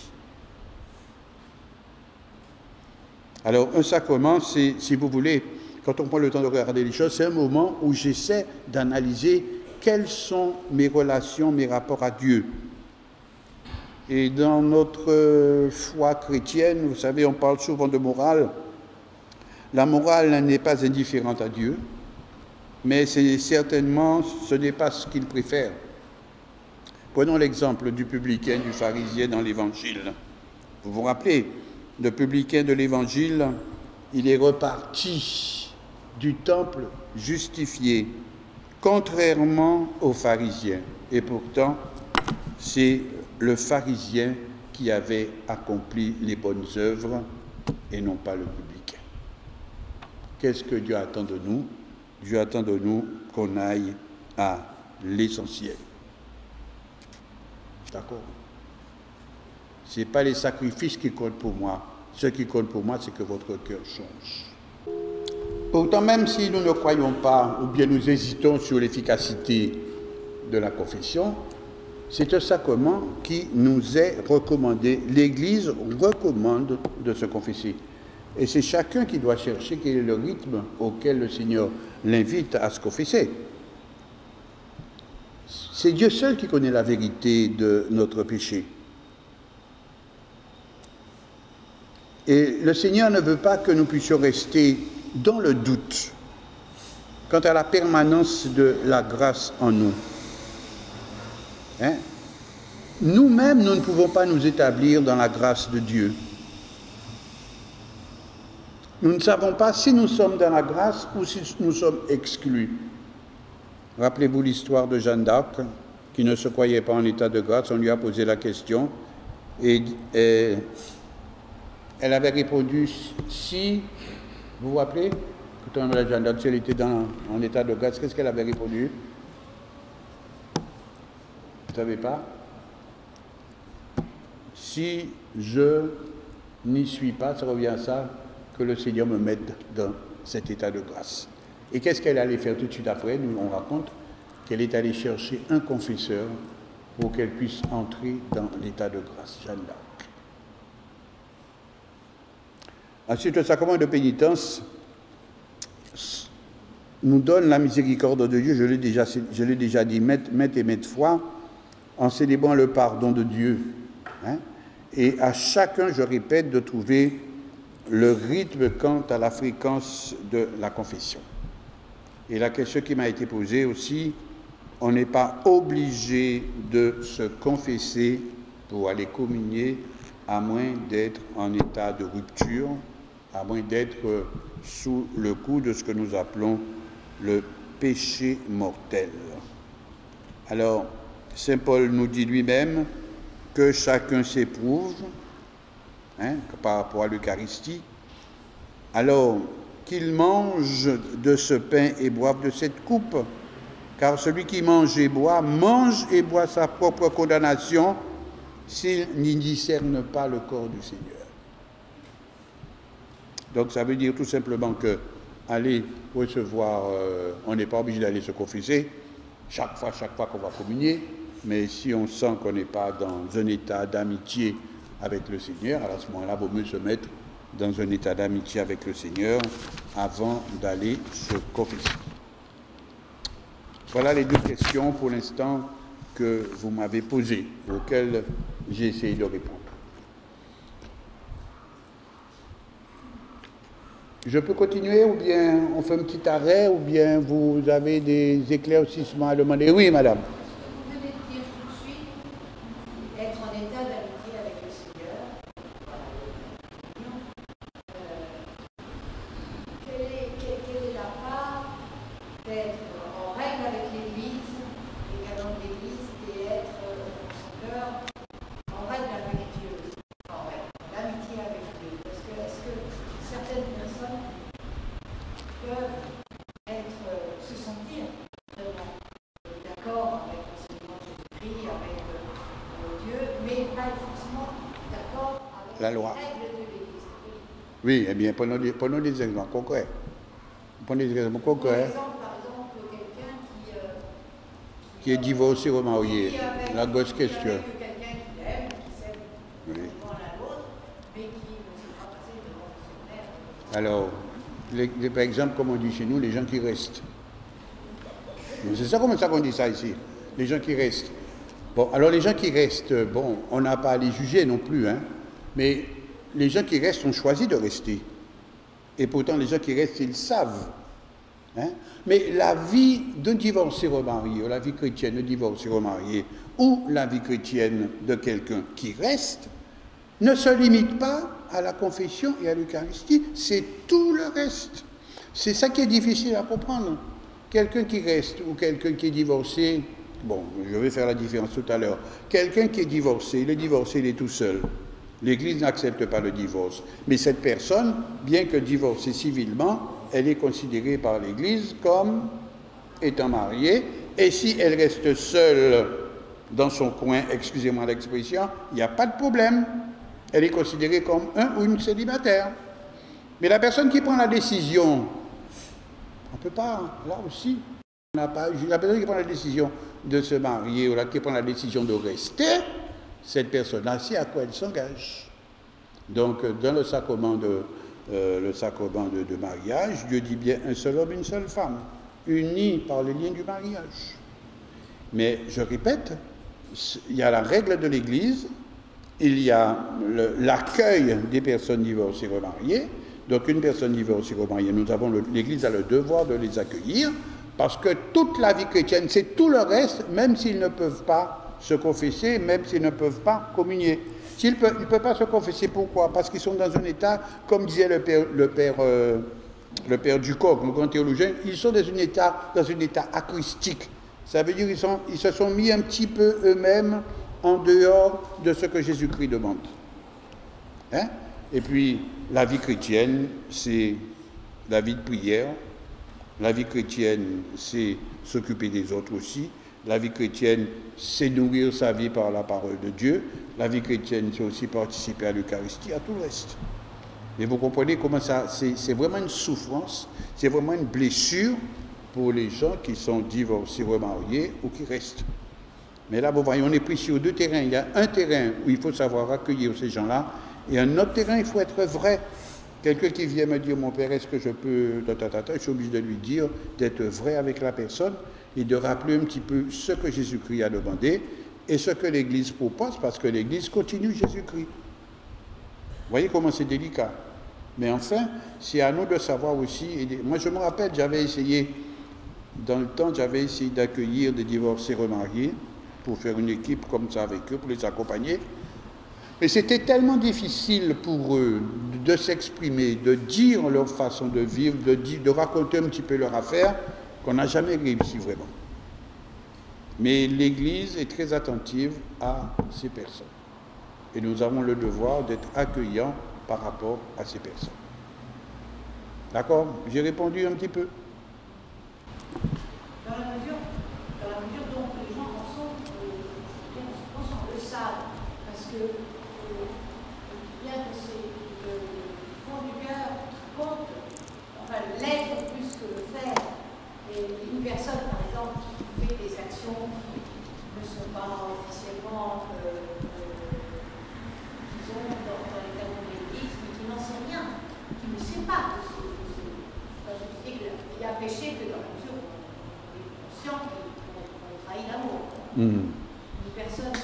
Alors, un sacrement, c'est, si vous voulez, quand on prend le temps de regarder les choses, c'est un moment où j'essaie d'analyser quelles sont mes relations, mes rapports à Dieu. Et dans notre foi chrétienne, vous savez, on parle souvent de morale. La morale n'est pas indifférente à Dieu, mais ce n'est pas ce qu'il préfère. Prenons l'exemple du publicain, du pharisien dans l'Évangile. Vous vous rappelez, le publicain de l'Évangile, il est reparti du temple justifié, contrairement aux pharisiens. Et pourtant, c'est le pharisien qui avait accompli les bonnes œuvres et non pas le publicain. Qu'est-ce que Dieu attend de nous? Dieu attend de nous qu'on aille à l'essentiel. D'accord? Ce n'est pas les sacrifices qui comptent pour moi. Ce qui compte pour moi, c'est que votre cœur change. Pourtant, même si nous ne croyons pas, ou bien nous hésitons sur l'efficacité de la confession, c'est un sacrement qui nous est recommandé. L'Église recommande de se confesser. Et c'est chacun qui doit chercher quel est le rythme auquel le Seigneur l'invite à se confesser. C'est Dieu seul qui connaît la vérité de notre péché. Et le Seigneur ne veut pas que nous puissions rester dans le doute quant à la permanence de la grâce en nous. Nous-mêmes, nous ne pouvons pas nous établir dans la grâce de Dieu. Nous ne savons pas si nous sommes dans la grâce ou si nous sommes exclus. Rappelez-vous l'histoire de Jeanne d'Arc, qui ne se croyait pas en état de grâce. On lui a posé la question et elle avait répondu si. Vous vous rappelez? Quand Jeanne d'Arc, si elle était en état de grâce, qu'est-ce qu'elle avait répondu? Vous ne savez pas? Si je n'y suis pas, ça revient à ça, que le Seigneur me mette dans cet état de grâce. Et qu'est-ce qu'elle allait faire tout de suite après? Nous, on raconte qu'elle est allée chercher un confesseur pour qu'elle puisse entrer dans l'état de grâce, Jeanne d'Arc. Ensuite, le sacrement de pénitence nous donne la miséricorde de Dieu, je l'ai déjà dit maintes et maintes fois, en célébrant le pardon de Dieu. Et à chacun, je répète, de trouver le rythme quant à la fréquence de la confession. Et la question qui m'a été posée aussi, on n'est pas obligé de se confesser pour aller communier, à moins d'être en état de rupture à moins d'être sous le coup de ce que nous appelons le péché mortel. Alors, Saint Paul nous dit lui-même que chacun s'éprouve par rapport à l'Eucharistie, alors qu'il mange de ce pain et boive de cette coupe, car celui qui mange et boit sa propre condamnation s'il n'y discerne pas le corps du Seigneur. Donc ça veut dire tout simplement que aller recevoir, on n'est pas obligé d'aller se confesser chaque fois qu'on va communier, mais si on sent qu'on n'est pas dans un état d'amitié avec le Seigneur, alors à ce moment-là, il vaut mieux se mettre dans un état d'amitié avec le Seigneur avant d'aller se confesser. Voilà les deux questions pour l'instant que vous m'avez posées, auxquelles j'ai essayé de répondre. Je peux continuer ou bien on fait un petit arrêt ou bien vous avez des éclaircissements à demander? Oui, madame. Vous venez de dire tout de suite être en état d'amitié avec le Seigneur. Quelle est la part d'être en règle avec l'Église, les canons de l'Église, et être son cœur en règle avec Dieu, en règle, l'amitié avec Dieu? Parce que est-ce que certaines personnes peuvent se sentir vraiment d'accord avec l'enseignement de Jésus-Christ, avec Dieu, mais pas être forcément d'accord avec La loi. les règles de l'Église? Oui, eh bien, prenons des exemples concrets. Prenons des exemples concrets. Par exemple, quelqu'un qui est divorcé ou marié. La grosse question. Quelqu'un qui l'aime, qui s'aime l'un à l'autre, mais qui ne s'est pas passé devant son père. Alors, par exemple, comme on dit chez nous, les gens qui restent. C'est ça comme ça qu'on dit ça ici, les gens qui restent. Bon, alors les gens qui restent, bon, on n'a pas à les juger non plus, hein, mais les gens qui restent ont choisi de rester. Et pourtant, les gens qui restent, ils savent. Hein? Mais la vie de divorcé remarié, ou la vie chrétienne de divorcé remarié, ou la vie chrétienne de quelqu'un qui reste, ne se limite pas à la confession et à l'Eucharistie, c'est tout le reste. C'est ça qui est difficile à comprendre. Quelqu'un qui reste ou quelqu'un qui est divorcé, bon, je vais faire la différence tout à l'heure. Quelqu'un qui est divorcé, le divorcé, il est tout seul. L'Église n'accepte pas le divorce. Mais cette personne, bien que divorcée civilement, elle est considérée par l'Église comme étant mariée. Et si elle reste seule dans son coin, excusez-moi l'expression, il n'y a pas de problème. Elle est considérée comme un ou une célibataire. Mais la personne qui prend la décision, on ne peut pas, là aussi, la personne qui prend la décision de se marier ou là, qui prend la décision de rester, cette personne-là, c'est à quoi elle s'engage. Donc, dans le sacrement de mariage, Dieu dit bien un seul homme, une seule femme, unis par les liens du mariage. Mais, je répète, il y a la règle de l'Église, il y a l'accueil des personnes divorcées remariées. Donc, une personne divorcée remariée, l'Église a le devoir de les accueillir, parce que toute la vie chrétienne, c'est tout le reste, même s'ils ne peuvent pas se confesser, même s'ils ne peuvent pas communier. Ils ne peuvent pas se confesser, pourquoi? Parce qu'ils sont dans un état, comme disait le père Ducoq, mon grand théologien, ils sont dans un état acristique. Ça veut dire qu'ils se sont mis un petit peu eux-mêmes en dehors de ce que Jésus-Christ demande. Hein? Et puis, la vie chrétienne, c'est la vie de prière. La vie chrétienne, c'est s'occuper des autres aussi. La vie chrétienne, c'est nourrir sa vie par la parole de Dieu. La vie chrétienne, c'est aussi participer à l'Eucharistie, à tout le reste. Et vous comprenez comment ça, c'est vraiment une souffrance, c'est vraiment une blessure pour les gens qui sont divorcés, remariés ou qui restent. Mais là, vous voyez, on est pris sur deux terrains. Il y a un terrain où il faut savoir accueillir ces gens-là, et un autre terrain, il faut être vrai. Quelqu'un qui vient me dire, mon père, est-ce que je peux... Je suis obligé de lui dire d'être vrai avec la personne et de rappeler un petit peu ce que Jésus-Christ a demandé et ce que l'Église propose, parce que l'Église continue Jésus-Christ. Vous voyez comment c'est délicat. Mais enfin, c'est à nous de savoir aussi... Moi, je me rappelle, j'avais essayé d'accueillir des divorcés remariés pour faire une équipe comme ça avec eux, pour les accompagner. Et c'était tellement difficile pour eux de s'exprimer, de dire leur façon de vivre, de raconter un petit peu leur affaire, qu'on n'a jamais réussi vraiment. Mais l'Église est très attentive à ces personnes. Et nous avons le devoir d'être accueillants par rapport à ces personnes. D'accord? J'ai répondu un petit peu. Dans la mesure dont les gens en sont, le savent, parce que bien que c'est le fond du cœur qui compte, enfin l'être plus que le faire. Et une personne, par exemple, qui fait des actions qui ne sont pas officiellement, disons, dans les canons de l'Église, mais qui n'en sait rien, qui ne sait pas que il y a péché que dans la mesure où on est conscient qu'on trahit l'amour. Une personne qui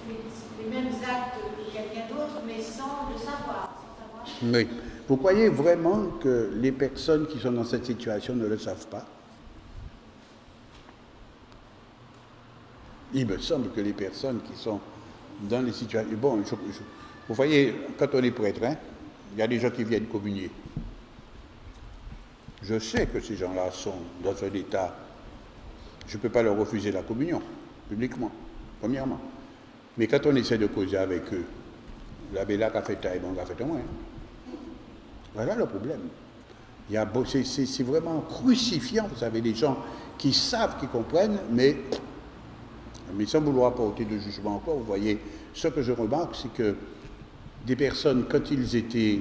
fait les mêmes actes que quelqu'un d'autre, mais sans le savoir. Oui. Vous croyez vraiment que les personnes qui sont dans cette situation ne le savent pas? Il me semble que les personnes qui sont dans les situations... Bon, vous voyez, quand on est prêtre, hein, il y a des gens qui viennent communier. Je sais que ces gens-là sont dans un état... Je ne peux pas leur refuser la communion, publiquement, premièrement. Mais quand on essaie de causer avec eux, la bella qu'a fait taille, bon, qu'a fait moins. Voilà le problème. C'est vraiment crucifiant, vous savez, les gens qui savent, qui comprennent, mais sans vouloir porter de jugement encore, vous voyez, ce que je remarque, c'est que des personnes, quand ils étaient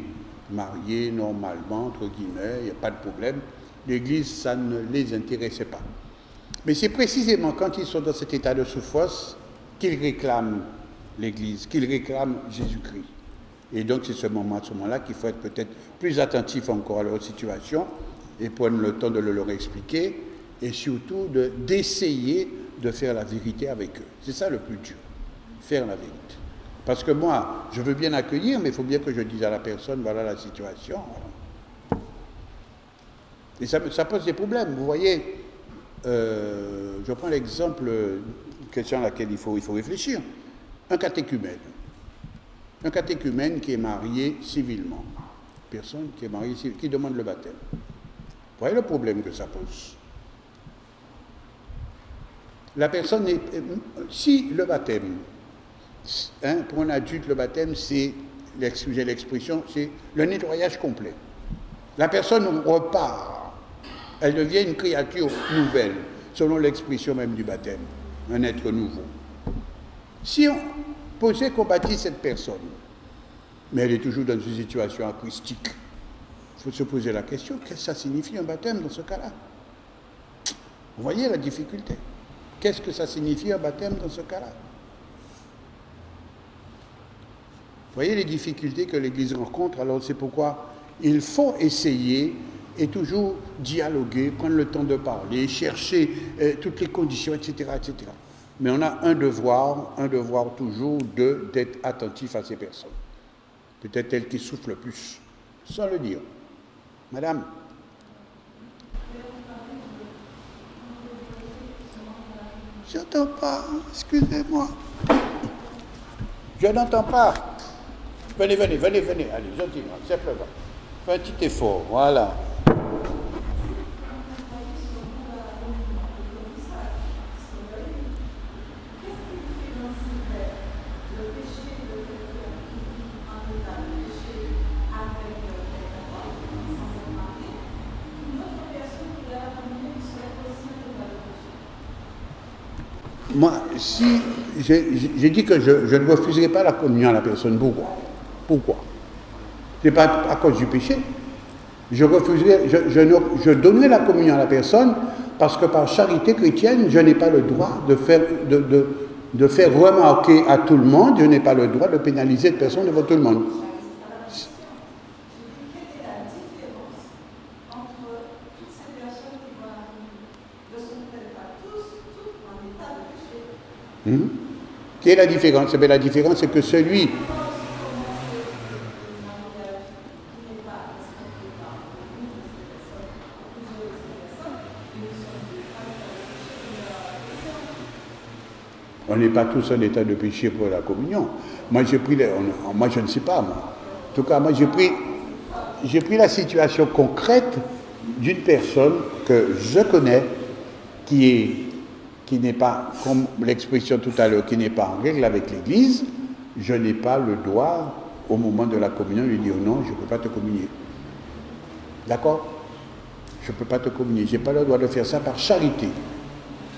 mariés normalement, entre guillemets, il n'y a pas de problème, l'Église, ça ne les intéressait pas. Mais c'est précisément quand ils sont dans cet état de souffrance qu'ils réclament l'Église, qu'ils réclament Jésus-Christ. Et donc c'est à ce moment-là qu'il faut être peut-être plus attentif encore à leur situation et prendre le temps de le leur expliquer et surtout d'essayer de faire la vérité avec eux. C'est ça le plus dur, faire la vérité. Parce que moi, je veux bien accueillir, mais il faut bien que je dise à la personne, voilà la situation. Et ça pose des problèmes. Vous voyez, je prends l'exemple, une question à laquelle il faut réfléchir. Un catéchumène. Un catéchumène qui est marié civilement. Personne qui est mariée civilement, qui demande le baptême. Vous voyez le problème que ça pose. La personne est... Si le baptême, hein, pour un adulte, le baptême, c'est, excusez l'expression, c'est le nettoyage complet. La personne repart. Elle devient une créature nouvelle, selon l'expression même du baptême. Un être nouveau. Si on posait qu'on baptise cette personne, mais elle est toujours dans une situation acoustique, il faut se poser la question, qu'est-ce que ça signifie un baptême dans ce cas-là? Vous voyez la difficulté. Qu'est-ce que ça signifie un baptême dans ce cas-là? Vous voyez les difficultés que l'Église rencontre, alors c'est pourquoi il faut essayer et toujours dialoguer, prendre le temps de parler, chercher toutes les conditions, etc., etc. Mais on a un devoir toujours d'être attentif à ces personnes. Peut-être elles qui souffrent le plus, sans le dire. Madame? J'entends pas, excusez-moi. Je n'entends pas. Venez, allez, gentiment, simplement. Fais un petit effort, voilà. Moi, si j'ai dit que je ne refuserai pas la communion à la personne, pourquoi? Ce n'est pas à cause du péché. Je donnerai la communion à la personne parce que par charité chrétienne, je n'ai pas le droit de faire remarquer à tout le monde, je n'ai pas le droit de pénaliser cette personne devant tout le monde. Quelle est la différence? Eh bien, la différence, c'est que celui... On n'est pas tous en état de péché pour la communion. Moi, j'ai pris, moi je ne sais pas, moi. En tout cas, moi, j'ai pris la situation concrète d'une personne que je connais qui n'est pas, comme l'expression tout à l'heure, qui n'est pas en règle avec l'Église. Je n'ai pas le droit, au moment de la communion, de lui dire non, je ne peux pas te communier. D'accord? Je ne peux pas te communier. Je n'ai pas le droit de faire ça par charité.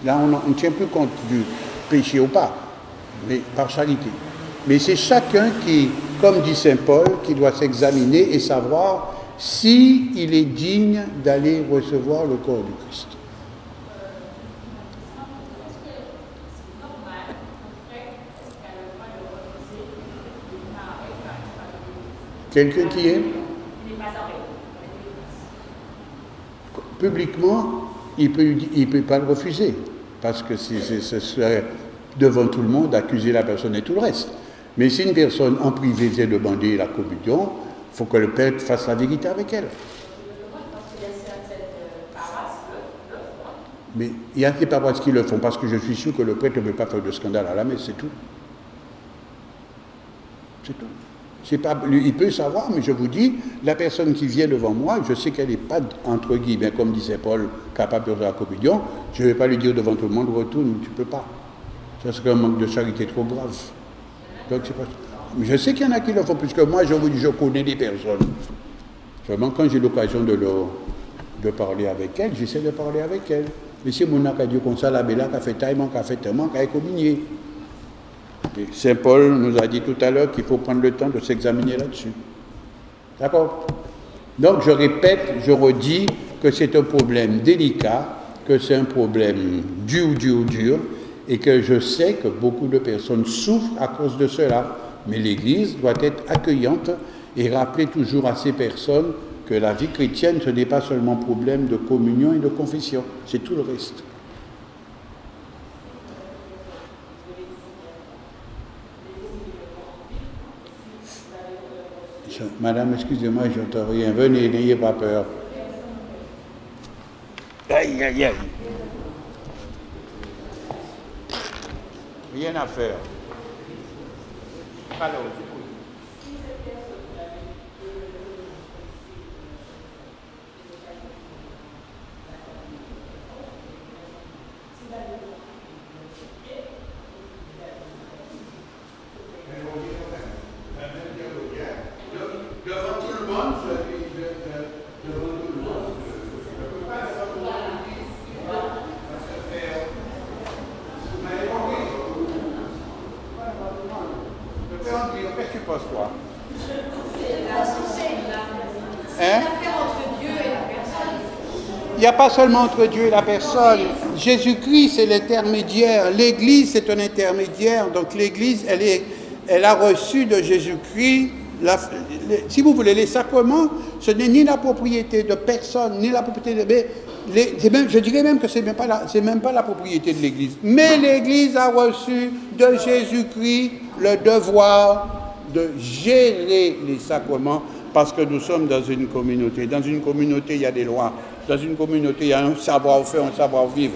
Là, on ne tient plus compte du péché ou pas, mais par charité. Mais c'est chacun qui, comme dit saint Paul, qui doit s'examiner et savoir s'il est digne d'aller recevoir le corps du Christ. Quelqu'un qui est publiquement, il peut pas le refuser, parce que ce serait devant tout le monde accuser la personne et tout le reste. Mais si une personne en privé vient demander la communion, il faut que le prêtre fasse la vérité avec elle. Mais il y a des paroisses qui le font, parce que je suis sûr que le prêtre ne peut pas faire de scandale à la messe, c'est tout. C'est tout. Il peut savoir, mais je vous dis, la personne qui vient devant moi, je sais qu'elle n'est pas, entre guillemets, comme disait Paul, capable de faire la communion, je ne vais pas lui dire devant tout le monde, retourne, tu ne peux pas. Ça serait un manque de charité trop grave. Donc, c'est pas... Mais je sais qu'il y en a qui le font, puisque moi, je vous dis, je connais des personnes. Seulement, quand j'ai l'occasion de parler avec elles, j'essaie de parler avec elles. Mais si mon a dit comme ça, la bella, qui a fait taillement, qui a fait tellement, qui a communié. Saint Paul nous a dit tout à l'heure qu'il faut prendre le temps de s'examiner là-dessus. D'accord? Donc je répète, je redis que c'est un problème délicat, que c'est un problème dur, et que je sais que beaucoup de personnes souffrent à cause de cela. Mais l'Église doit être accueillante et rappeler toujours à ces personnes que la vie chrétienne, ce n'est pas seulement problème de communion et de confession, c'est tout le reste. Madame, excusez-moi, je n'entends rien. Venez, n'ayez pas peur. Aïe, aïe, aïe. Rien à faire. Alors, il n'y a pas seulement entre Dieu et la personne. Jésus-Christ, c'est l'intermédiaire. L'Église, c'est un intermédiaire. Donc l'Église, elle a reçu de Jésus-Christ, si vous voulez, les sacrements, ce n'est ni la propriété de personne, ni la propriété de... je dirais même que ce n'est même pas la propriété de l'Église. Mais l'Église a reçu de Jésus-Christ le devoir de gérer les sacrements, parce que nous sommes dans une communauté. Dans une communauté, il y a des lois. Dans une communauté, il y a un savoir-faire, un savoir-vivre.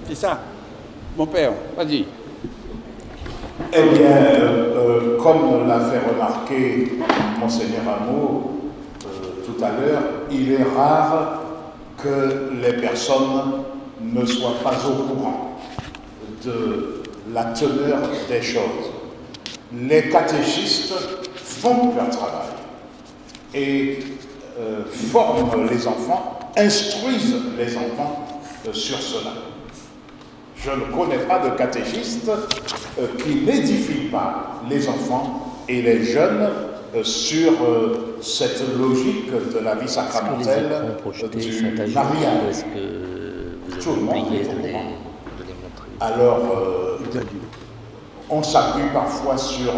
C'est ça. Mon père, vas-y. Eh bien, comme l'a fait remarquer Monseigneur Amour tout à l'heure, il est rare que les personnes ne soient pas au courant de la teneur des choses. Les catéchistes font leur travail et forment les enfants, instruisent les enfants sur cela. Je ne connais pas de catéchiste qui n'édifie pas les enfants et les jeunes sur cette logique de la vie sacramentelle du mariage. Est-ce que vous Tout avez le monde oublié est de au les courant. montrer? Alors, on s'appuie parfois sur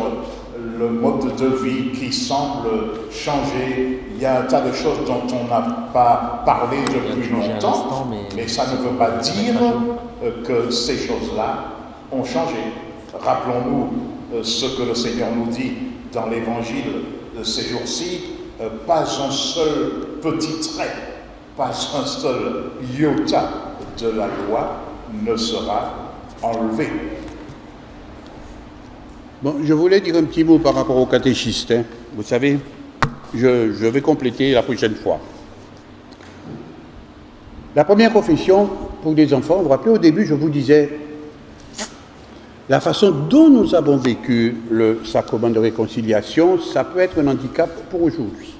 le mode de vie qui semble changer. Il y a un tas de choses dont on n'a pas parlé depuis longtemps, mais ça ne veut pas dire que ces choses-là ont changé. Rappelons-nous ce que le Seigneur nous dit dans l'Évangile de ces jours-ci, pas un seul petit trait, pas un seul iota de la loi ne sera enlevé. Bon, je voulais dire un petit mot par rapport au catéchiste. Hein. Vous savez, je vais compléter la prochaine fois. La première confession pour des enfants, vous vous rappelez, au début, je vous disais, la façon dont nous avons vécu le sacrement de réconciliation, ça peut être un handicap pour aujourd'hui.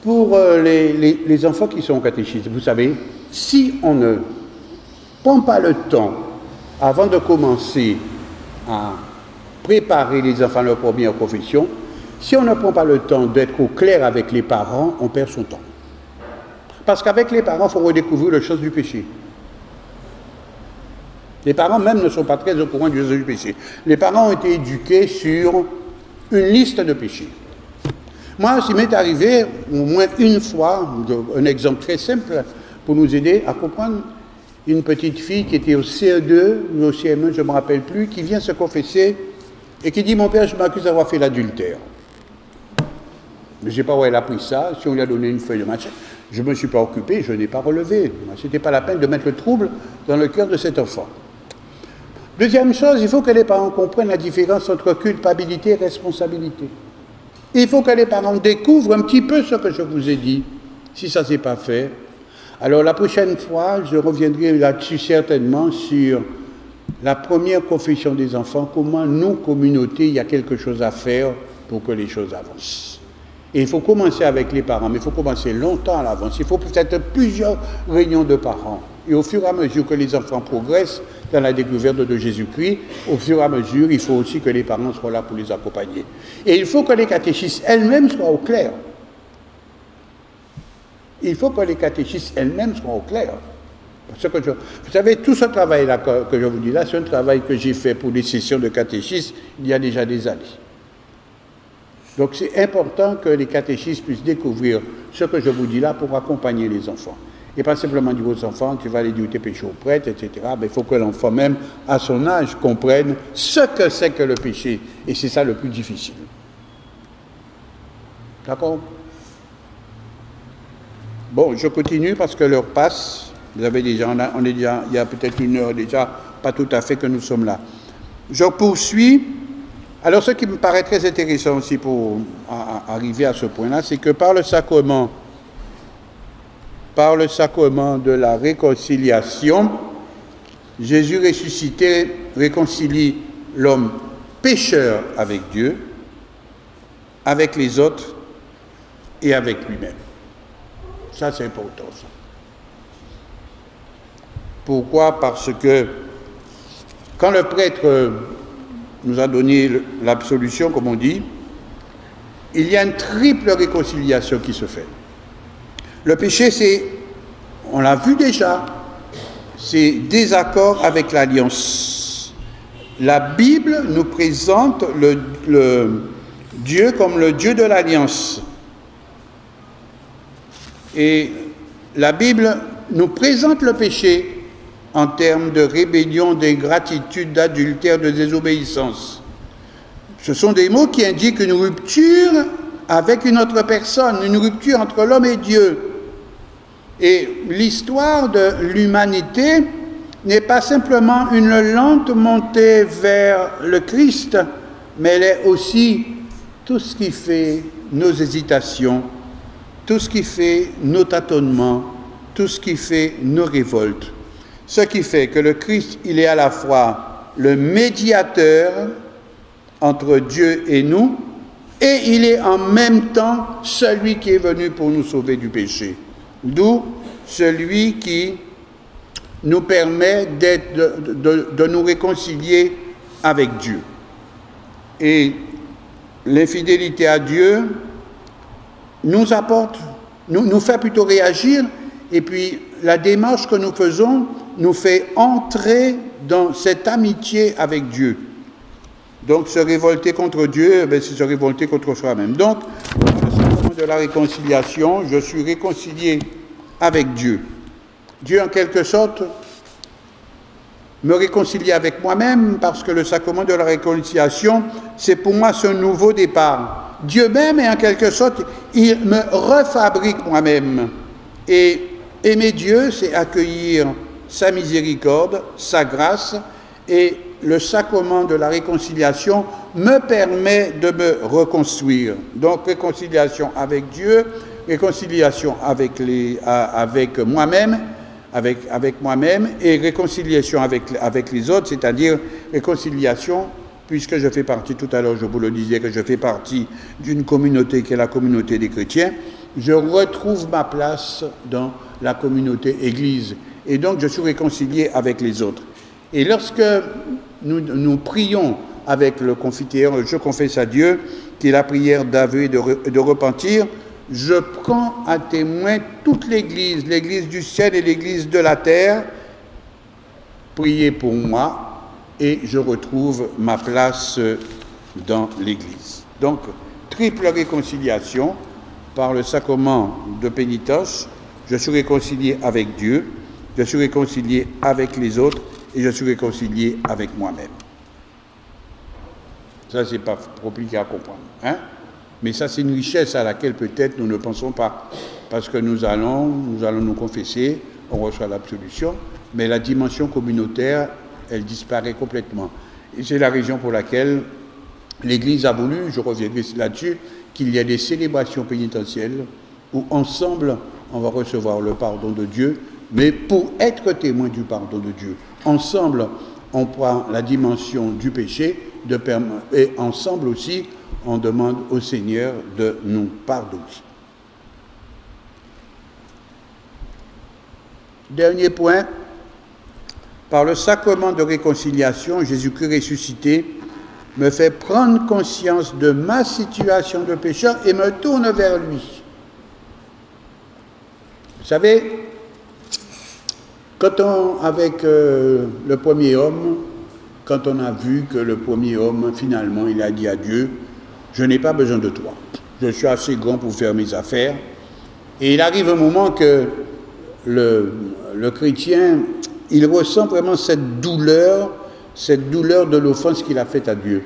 Pour les enfants qui sont au catéchisme, vous savez, si on ne prend pas le temps, avant de commencer à préparer les enfants à leur première confession, si on ne prend pas le temps d'être au clair avec les parents, on perd son temps. Parce qu'avec les parents, il faut redécouvrir les choses du péché. Les parents même ne sont pas très au courant du péché. Les parents ont été éduqués sur une liste de péchés. Moi, il m'est arrivé au moins une fois, un exemple très simple pour nous aider à comprendre, une petite fille qui était au CE2 ou au CM1, je ne me rappelle plus, qui vient se confesser et qui dit « Mon père, je m'accuse d'avoir fait l'adultère ». Mais je ne sais pas où elle a pris ça, si on lui a donné une feuille de match. Je ne me suis pas occupé, je n'ai pas relevé. Ce n'était pas la peine de mettre le trouble dans le cœur de cet enfant. Deuxième chose, il faut que les parents comprennent la différence entre culpabilité et responsabilité. Il faut que les parents découvrent un petit peu ce que je vous ai dit, si ça ne s'est pas fait. Alors la prochaine fois, je reviendrai là-dessus certainement sur la première confession des enfants, comment nous, communauté, il y a quelque chose à faire pour que les choses avancent. Et il faut commencer avec les parents, mais il faut commencer longtemps à l'avance. Il faut peut-être plusieurs réunions de parents. Et au fur et à mesure que les enfants progressent dans la découverte de Jésus-Christ, au fur et à mesure, il faut aussi que les parents soient là pour les accompagner. Et il faut que les catéchistes elles-mêmes soient au clair. Il faut que les catéchistes elles-mêmes soient au clair. Parce que vous savez, tout ce travail-là que je vous dis là, c'est un travail que j'ai fait pour les sessions de catéchistes il y a déjà des années. Donc c'est important que les catéchistes puissent découvrir ce que je vous dis là pour accompagner les enfants. Et pas simplement dire aux enfants, tu vas aller dire tes péchés au prêtre, etc. Mais il faut que l'enfant même, à son âge, comprenne ce que c'est que le péché. Et c'est ça le plus difficile. D'accord ? Bon, je continue parce que l'heure passe. Vous avez déjà, on est déjà, il y a peut-être une heure déjà, pas tout à fait que nous sommes là. Je poursuis. Alors, ce qui me paraît très intéressant aussi pour arriver à ce point-là, c'est que par le sacrement de la réconciliation, Jésus ressuscité réconcilie l'homme pécheur avec Dieu, avec les autres et avec lui-même. Ça, c'est important, ça. Pourquoi? Parce que quand le prêtre nous a donné l'absolution, comme on dit, il y a une triple réconciliation qui se fait. Le péché, c'est, on l'a vu déjà, c'est désaccord avec l'alliance. La Bible nous présente le Dieu comme le Dieu de l'alliance. Et la Bible nous présente le péché en termes de rébellion, d'ingratitude, d'adultère, de désobéissance. Ce sont des mots qui indiquent une rupture avec une autre personne, une rupture entre l'homme et Dieu. Et l'histoire de l'humanité n'est pas simplement une lente montée vers le Christ, mais elle est aussi tout ce qui fait nos hésitations, tout ce qui fait nos tâtonnements, tout ce qui fait nos révoltes. Ce qui fait que le Christ, il est à la fois le médiateur entre Dieu et nous, et il est en même temps celui qui est venu pour nous sauver du péché. D'où celui qui nous permet de nous réconcilier avec Dieu. Et l'infidélité à Dieu nous apporte, nous fait plutôt réagir, et puis la démarche que nous faisons nous fait entrer dans cette amitié avec Dieu. Donc, se révolter contre Dieu, c'est se révolter contre soi-même. Donc, dans le sacrement de la réconciliation, je suis réconcilié avec Dieu. Dieu, en quelque sorte, me réconcilie avec moi-même parce que le sacrement de la réconciliation, c'est pour moi ce nouveau départ. Dieu même, et en quelque sorte, il me refabrique moi-même. Et aimer Dieu, c'est accueillir sa miséricorde, sa grâce, et le sacrement de la réconciliation me permet de me reconstruire. Donc, réconciliation avec Dieu, réconciliation avec moi-même, avec moi-même, et réconciliation avec les autres, c'est-à-dire réconciliation, puisque je fais partie, tout à l'heure je vous le disais, que je fais partie d'une communauté qui est la communauté des chrétiens, je retrouve ma place dans la communauté Église. Et donc, je suis réconcilié avec les autres. Et lorsque nous prions avec le confiteor, je confesse à Dieu, qui est la prière d'aveu et de repentir, je prends à témoin toute l'Église, l'Église du ciel et l'Église de la terre, priez pour moi, et je retrouve ma place dans l'Église. Donc, triple réconciliation par le sacrement de pénitence, je suis réconcilié avec Dieu, je suis réconcilié avec les autres et je suis réconcilié avec moi-même. Ça, c'est pas compliqué à comprendre. Hein? Mais ça, c'est une richesse à laquelle peut-être nous ne pensons pas. Parce que nous allons nous confesser, on reçoit l'absolution, mais la dimension communautaire, elle disparaît complètement. Et c'est la raison pour laquelle l'Église a voulu, je reviendrai là-dessus, qu'il y ait des célébrations pénitentielles où ensemble, on va recevoir le pardon de Dieu, mais pour être témoin du pardon de Dieu. Ensemble, on prend la dimension du péché, et ensemble aussi, on demande au Seigneur de nous pardonner. Dernier point, par le sacrement de réconciliation, Jésus-Christ ressuscité me fait prendre conscience de ma situation de pécheur et me tourne vers lui. Vous savez, avec le premier homme, quand on a vu que le premier homme, finalement, il a dit à Dieu, je n'ai pas besoin de toi, je suis assez grand pour faire mes affaires. Et il arrive un moment que le chrétien, il ressent vraiment cette douleur de l'offense qu'il a faite à Dieu.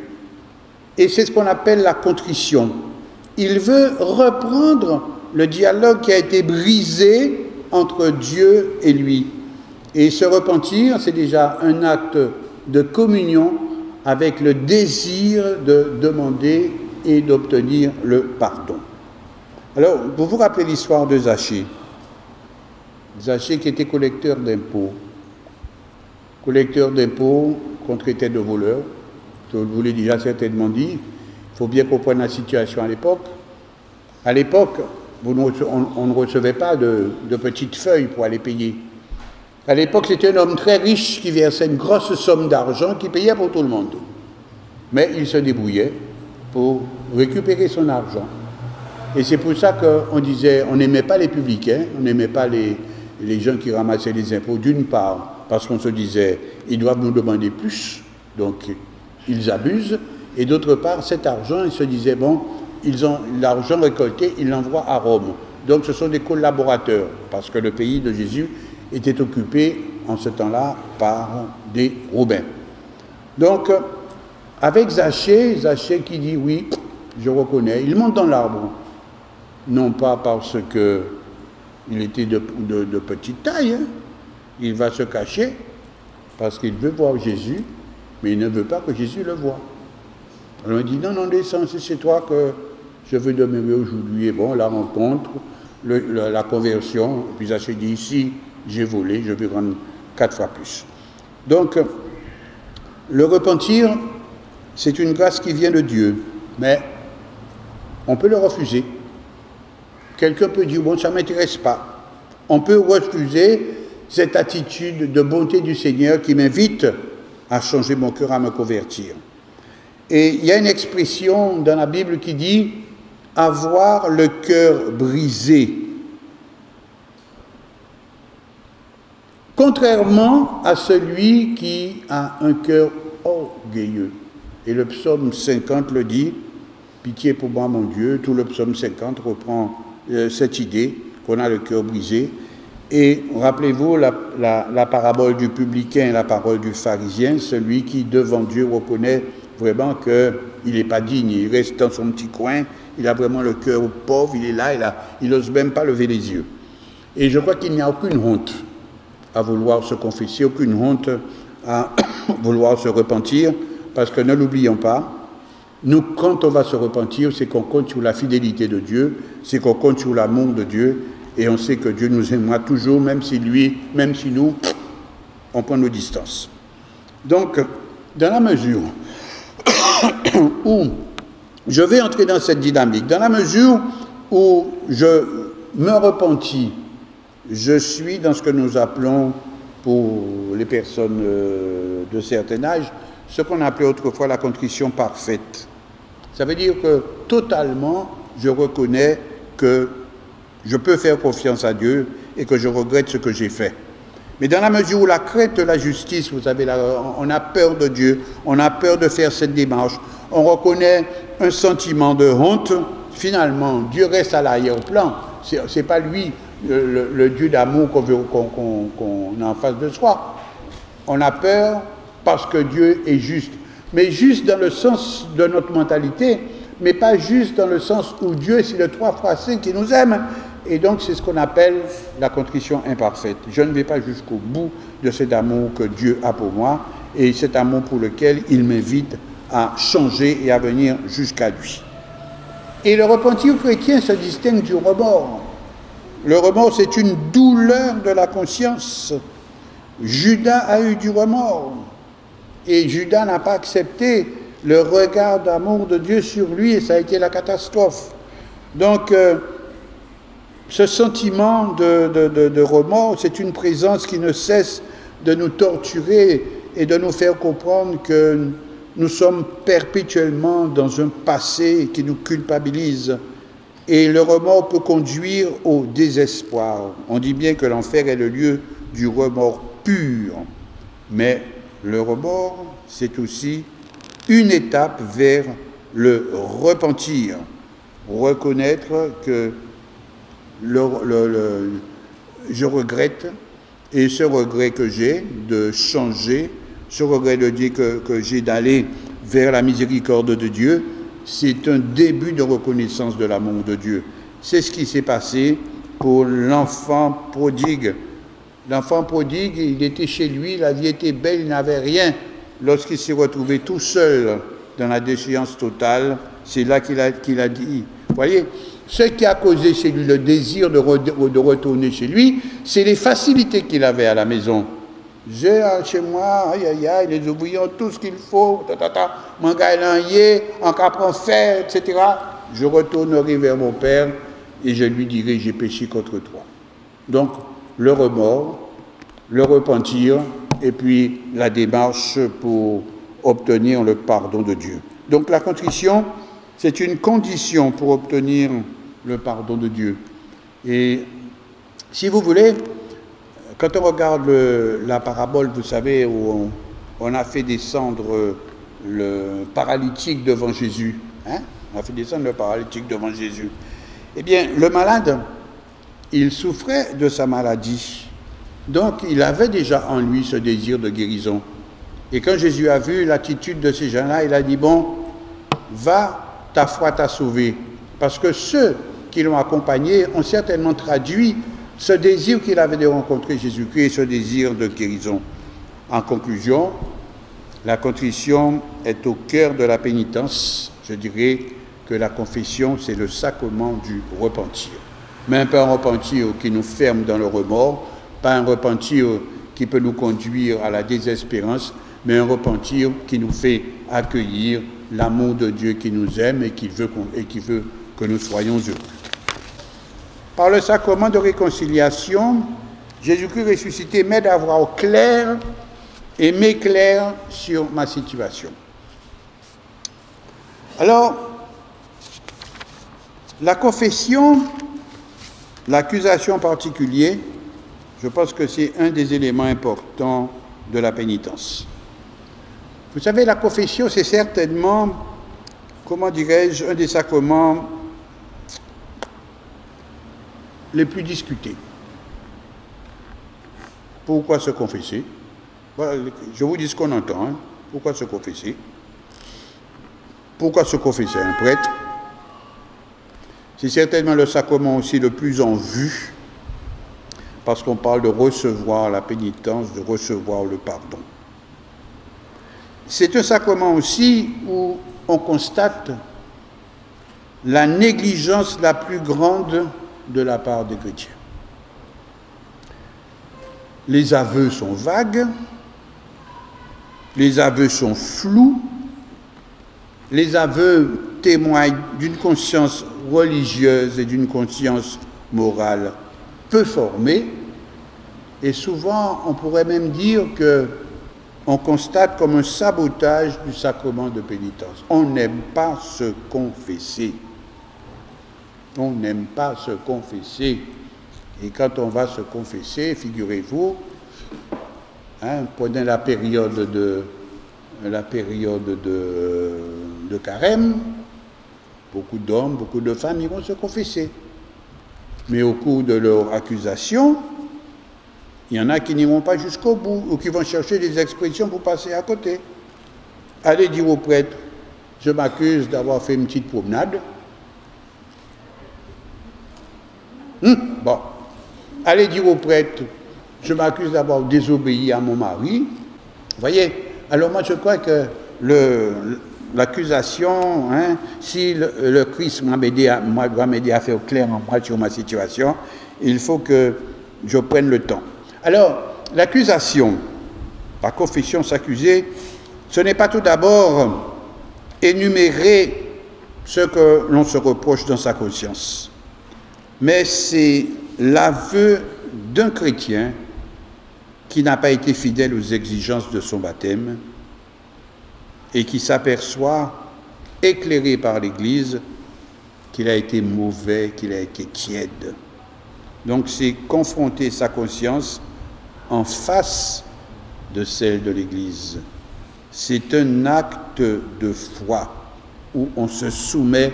Et c'est ce qu'on appelle la contrition. Il veut reprendre le dialogue qui a été brisé entre Dieu et lui. Et se repentir, c'est déjà un acte de communion avec le désir de demander et d'obtenir le pardon. Alors, vous vous rappelez l'histoire de Zachée. Zachée qui était collecteur d'impôts. Collecteur d'impôts qu'on traitait de voleur. Je vous l'ai déjà certainement dit. Il faut bien comprendre la situation à l'époque. À l'époque, on ne recevait pas de petites feuilles pour aller payer. À l'époque, c'était un homme très riche qui versait une grosse somme d'argent qui payait pour tout le monde. Mais il se débrouillait pour récupérer son argent. Et c'est pour ça qu'on disait, on n'aimait pas les publicains, on n'aimait pas les gens qui ramassaient les impôts, d'une part, parce qu'on se disait, ils doivent nous demander plus, donc ils abusent, et d'autre part, cet argent, ils se disaient, bon, ils ont l'argent récolté, ils l'envoient à Rome. Donc ce sont des collaborateurs, parce que le pays de Jésus était occupé en ce temps-là par des Romains. Donc, avec Zachée qui dit, oui, je reconnais, il monte dans l'arbre. Non pas parce qu'il était de petite taille, hein. Il va se cacher parce qu'il veut voir Jésus, mais il ne veut pas que Jésus le voie. Alors il dit, non, descends, c'est chez toi que je veux demeurer aujourd'hui. Et bon, la rencontre, la conversion, et puis Zachée dit, ici, j'ai volé, je vais rendre 4 fois plus. Donc, le repentir, c'est une grâce qui vient de Dieu, mais on peut le refuser. Quelqu'un peut dire, bon, ça ne m'intéresse pas. On peut refuser cette attitude de bonté du Seigneur qui m'invite à changer mon cœur, à me convertir. Et il y a une expression dans la Bible qui dit « avoir le cœur brisé ». Contrairement à celui qui a un cœur orgueilleux. Et le psaume 50 le dit, « Pitié pour moi, mon Dieu », tout le psaume 50 reprend cette idée qu'on a le cœur brisé. Et rappelez-vous la parabole du publicain et la parole du pharisien, celui qui devant Dieu reconnaît vraiment qu'il n'est pas digne, il reste dans son petit coin, il a vraiment le cœur pauvre, il est là, il n'ose même pas lever les yeux. Et je crois qu'il n'y a aucune honte à vouloir se confesser, aucune honte à vouloir se repentir, parce que ne l'oublions pas, nous, quand on va se repentir, c'est qu'on compte sur la fidélité de Dieu, c'est qu'on compte sur l'amour de Dieu, et on sait que Dieu nous aimera toujours, même si nous, on prend nos distances. Donc, dans la mesure où je vais entrer dans cette dynamique, dans la mesure où je me repentis, je suis dans ce que nous appelons, pour les personnes de certain âge, ce qu'on appelait autrefois la contrition parfaite. Ça veut dire que totalement, je reconnais que je peux faire confiance à Dieu et que je regrette ce que j'ai fait. Mais dans la mesure où la crainte de la justice, vous savez, on a peur de Dieu, on a peur de faire cette démarche, on reconnaît un sentiment de honte, finalement, Dieu reste à l'arrière-plan. C'est pas lui le Dieu d'amour qu'on a en face de soi. On a peur parce que Dieu est juste. Mais juste dans le sens de notre mentalité, mais pas juste dans le sens où Dieu, c'est le 3 fois saint qui nous aime. Et donc, c'est ce qu'on appelle la contrition imparfaite. Je ne vais pas jusqu'au bout de cet amour que Dieu a pour moi et cet amour pour lequel il m'invite à changer et à venir jusqu'à lui. Et le repentir chrétien se distingue du remords. Le remords, c'est une douleur de la conscience. Judas a eu du remords. Et Judas n'a pas accepté le regard d'amour de Dieu sur lui et ça a été la catastrophe. Donc, ce sentiment de remords, c'est une présence qui ne cesse de nous torturer et de nous faire comprendre que nous sommes perpétuellement dans un passé qui nous culpabilise. Et le remords peut conduire au désespoir. On dit bien que l'enfer est le lieu du remords pur. Mais le remords, c'est aussi une étape vers le repentir. Reconnaître que je regrette, et ce regret que j'ai de changer, ce regret de Dieu que j'ai d'aller vers la miséricorde de Dieu, c'est un début de reconnaissance de l'amour de Dieu. C'est ce qui s'est passé pour l'enfant prodigue. L'enfant prodigue, il était chez lui, la vie était belle, il n'avait rien. Lorsqu'il s'est retrouvé tout seul dans la déchéance totale, c'est là qu'il a dit. Vous voyez, ce qui a causé chez lui le désir de retourner chez lui, c'est les facilités qu'il avait à la maison. J'ai chez moi, aïe aïe aïe, les ouvriers ont tout ce qu'il faut, mon gars en capron fer, etc. Je retournerai vers mon père et je lui dirai, j'ai péché contre toi. Donc, le remords, le repentir, et puis la démarche pour obtenir le pardon de Dieu. Donc, la contrition, c'est une condition pour obtenir le pardon de Dieu. Et si vous voulez, quand on regarde la parabole, vous savez, où on a fait descendre le paralytique devant Jésus, hein? On a fait descendre le paralytique devant Jésus. Eh bien, le malade, il souffrait de sa maladie. Donc, il avait déjà en lui ce désir de guérison. Et quand Jésus a vu l'attitude de ces gens-là, il a dit, bon, va, ta foi t'a sauvé. Parce que ceux qui l'ont accompagné ont certainement traduit ce désir qu'il avait de rencontrer Jésus-Christ et ce désir de guérison. En conclusion, la contrition est au cœur de la pénitence. Je dirais que la confession, c'est le sacrement du repentir. Mais pas un repentir qui nous ferme dans le remords, pas un repentir qui peut nous conduire à la désespérance, mais un repentir qui nous fait accueillir l'amour de Dieu qui nous aime et qui veut que nous soyons heureux. Par le sacrement de réconciliation, Jésus-Christ ressuscité m'aide à voir au clair et m'éclaire sur ma situation. Alors, la confession, l'accusation en particulier, je pense que c'est un des éléments importants de la pénitence. Vous savez, la confession, c'est certainement, comment dirais-je, un des sacrements les plus discutés. Pourquoi se confesser? Voilà, je vous dis ce qu'on entend. Hein. Pourquoi se confesser? Pourquoi se confesser un prêtre? C'est certainement le sacrement aussi le plus en vue, parce qu'on parle de recevoir la pénitence, de recevoir le pardon. c'est un sacrement aussi où on constate la négligence la plus grande de la part des chrétiens. Les aveux sont vagues, les aveux sont flous, les aveux témoignent d'une conscience religieuse et d'une conscience morale peu formée, et souvent on pourrait même dire qu'on constate comme un sabotage du sacrement de pénitence. On n'aime pas se confesser. On n'aime pas se confesser. Et quand on va se confesser, figurez-vous, pendant la période de carême, beaucoup d'hommes, beaucoup de femmes iront se confesser. Mais au cours de leur accusation, il y en a qui n'iront pas jusqu'au bout ou qui vont chercher des expressions pour passer à côté. Allez dire au prêtre, je m'accuse d'avoir fait une petite promenade. Bon. Allez dire au prêtre, je m'accuse d'avoir désobéi à mon mari. Vous voyez? Alors moi je crois que l'accusation, si le Christ doit m'aider à faire clair en moi sur ma situation, il faut que je prenne le temps. Alors, l'accusation, la confession, s'accuser, ce n'est pas tout d'abord énumérer ce que l'on se reproche dans sa conscience, mais c'est l'aveu d'un chrétien qui n'a pas été fidèle aux exigences de son baptême et qui s'aperçoit, éclairé par l'Église, qu'il a été mauvais, qu'il a été tiède. Donc c'est confronter sa conscience en face de celle de l'Église. C'est un acte de foi où on se soumet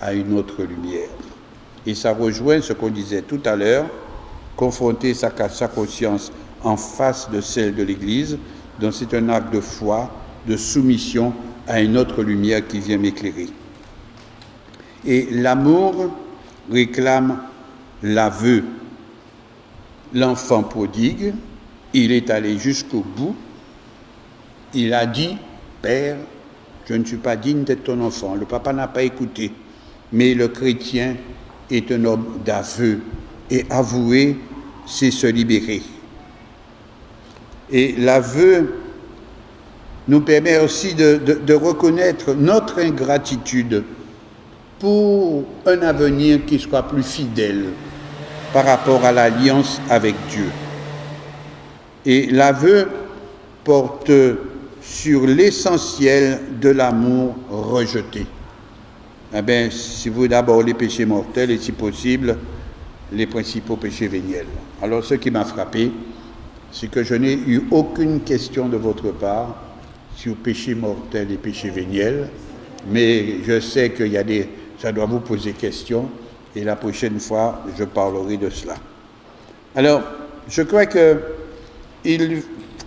à une autre lumière. Et ça rejoint ce qu'on disait tout à l'heure, confronter sa conscience en face de celle de l'Église, donc c'est un acte de foi, de soumission à une autre lumière qui vient m'éclairer. Et l'amour réclame l'aveu. L'enfant prodigue, il est allé jusqu'au bout, il a dit, Père, je ne suis pas digne d'être ton enfant. Le papa n'a pas écouté, mais le chrétien est un homme d'aveu, et avouer, c'est se libérer. Et l'aveu nous permet aussi de reconnaître notre ingratitude pour un avenir qui soit plus fidèle par rapport à l'alliance avec Dieu. Et l'aveu porte sur l'essentiel de l'amour rejeté. Eh bien, si vous d'abord les péchés mortels et si possible, les principaux péchés véniels. Alors, ce qui m'a frappé, c'est que je n'ai eu aucune question de votre part sur péché mortel et péché véniel, mais je sais qu'il y a ça doit vous poser question, et la prochaine fois, je parlerai de cela. Alors, je crois que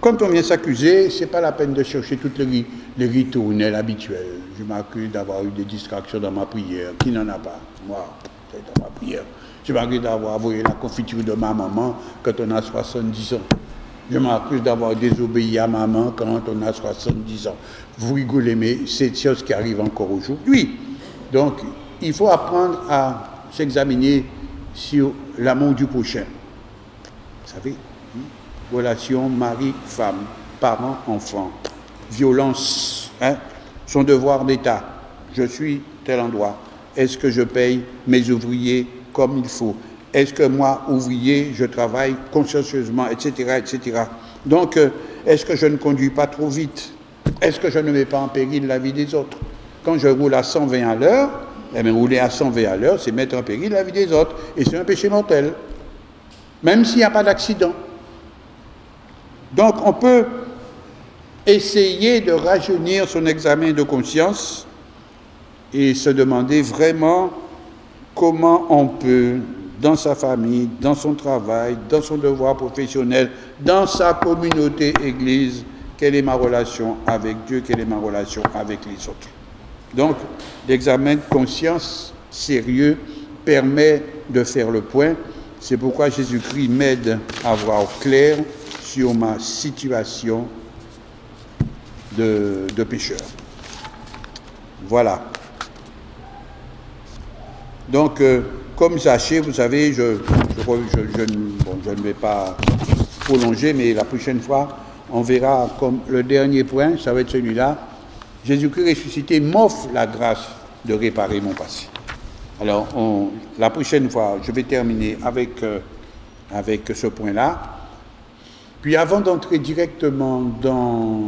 quand on vient s'accuser, ce n'est pas la peine de chercher toutes les ritournelles habituelles. Je m'accuse d'avoir eu des distractions dans ma prière. Qui n'en a pas? Moi, c'est dans ma prière. Je m'accuse d'avoir volé la confiture de ma maman quand on a 70 ans. Je m'accuse d'avoir désobéi à maman quand on a 70 ans. Vous rigolez, mais c'est des choses qui arrivent encore aujourd'hui. Donc, il faut apprendre à s'examiner sur l'amour du prochain. Vous savez, relation mari-femme, parent-enfant, violence, son devoir d'État. Je suis tel endroit. Est-ce que je paye mes ouvriers comme il faut? Est-ce que moi, ouvrier, je travaille consciencieusement, etc., etc. Donc, est-ce que je ne conduis pas trop vite? Est-ce que je ne mets pas en péril la vie des autres? Quand je roule à 120 à l'heure, eh bien, rouler à 120 à l'heure, c'est mettre en péril la vie des autres. Et c'est un péché mortel. Même s'il n'y a pas d'accident. Donc, on peut essayer de rajeunir son examen de conscience et se demander vraiment comment on peut, dans sa famille, dans son travail, dans son devoir professionnel, dans sa communauté église, quelle est ma relation avec Dieu, quelle est ma relation avec les autres. Donc, l'examen de conscience sérieux permet de faire le point. C'est pourquoi Jésus-Christ m'aide à voir clair sur ma situation de pécheurs. Voilà. Donc, comme Zachée, vous savez, je ne vais pas prolonger, mais la prochaine fois, on verra comme le dernier point, ça va être celui-là. Jésus-Christ ressuscité m'offre la grâce de réparer mon passé. Alors, la prochaine fois, je vais terminer avec ce point-là. Puis avant d'entrer directement dans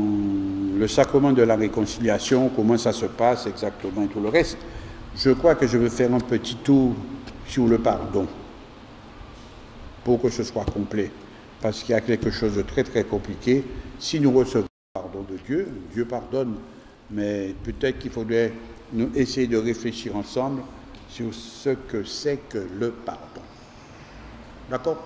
le sacrement de la réconciliation, comment ça se passe exactement et tout le reste, je crois que je vais faire un petit tour sur le pardon pour que ce soit complet. Parce qu'il y a quelque chose de très très compliqué. Si nous recevons le pardon de Dieu, Dieu pardonne, mais peut-être qu'il faudrait nous essayer de réfléchir ensemble sur ce que c'est que le pardon. D'accord ?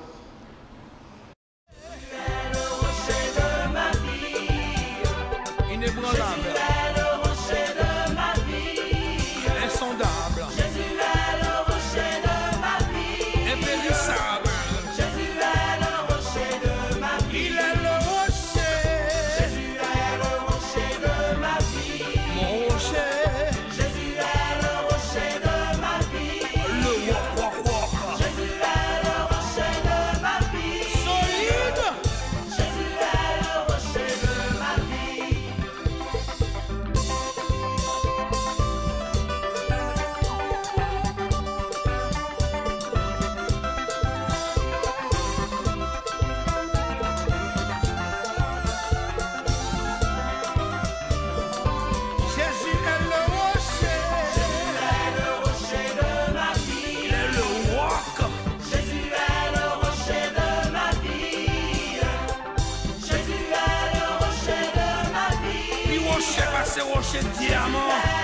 Rocher diamant.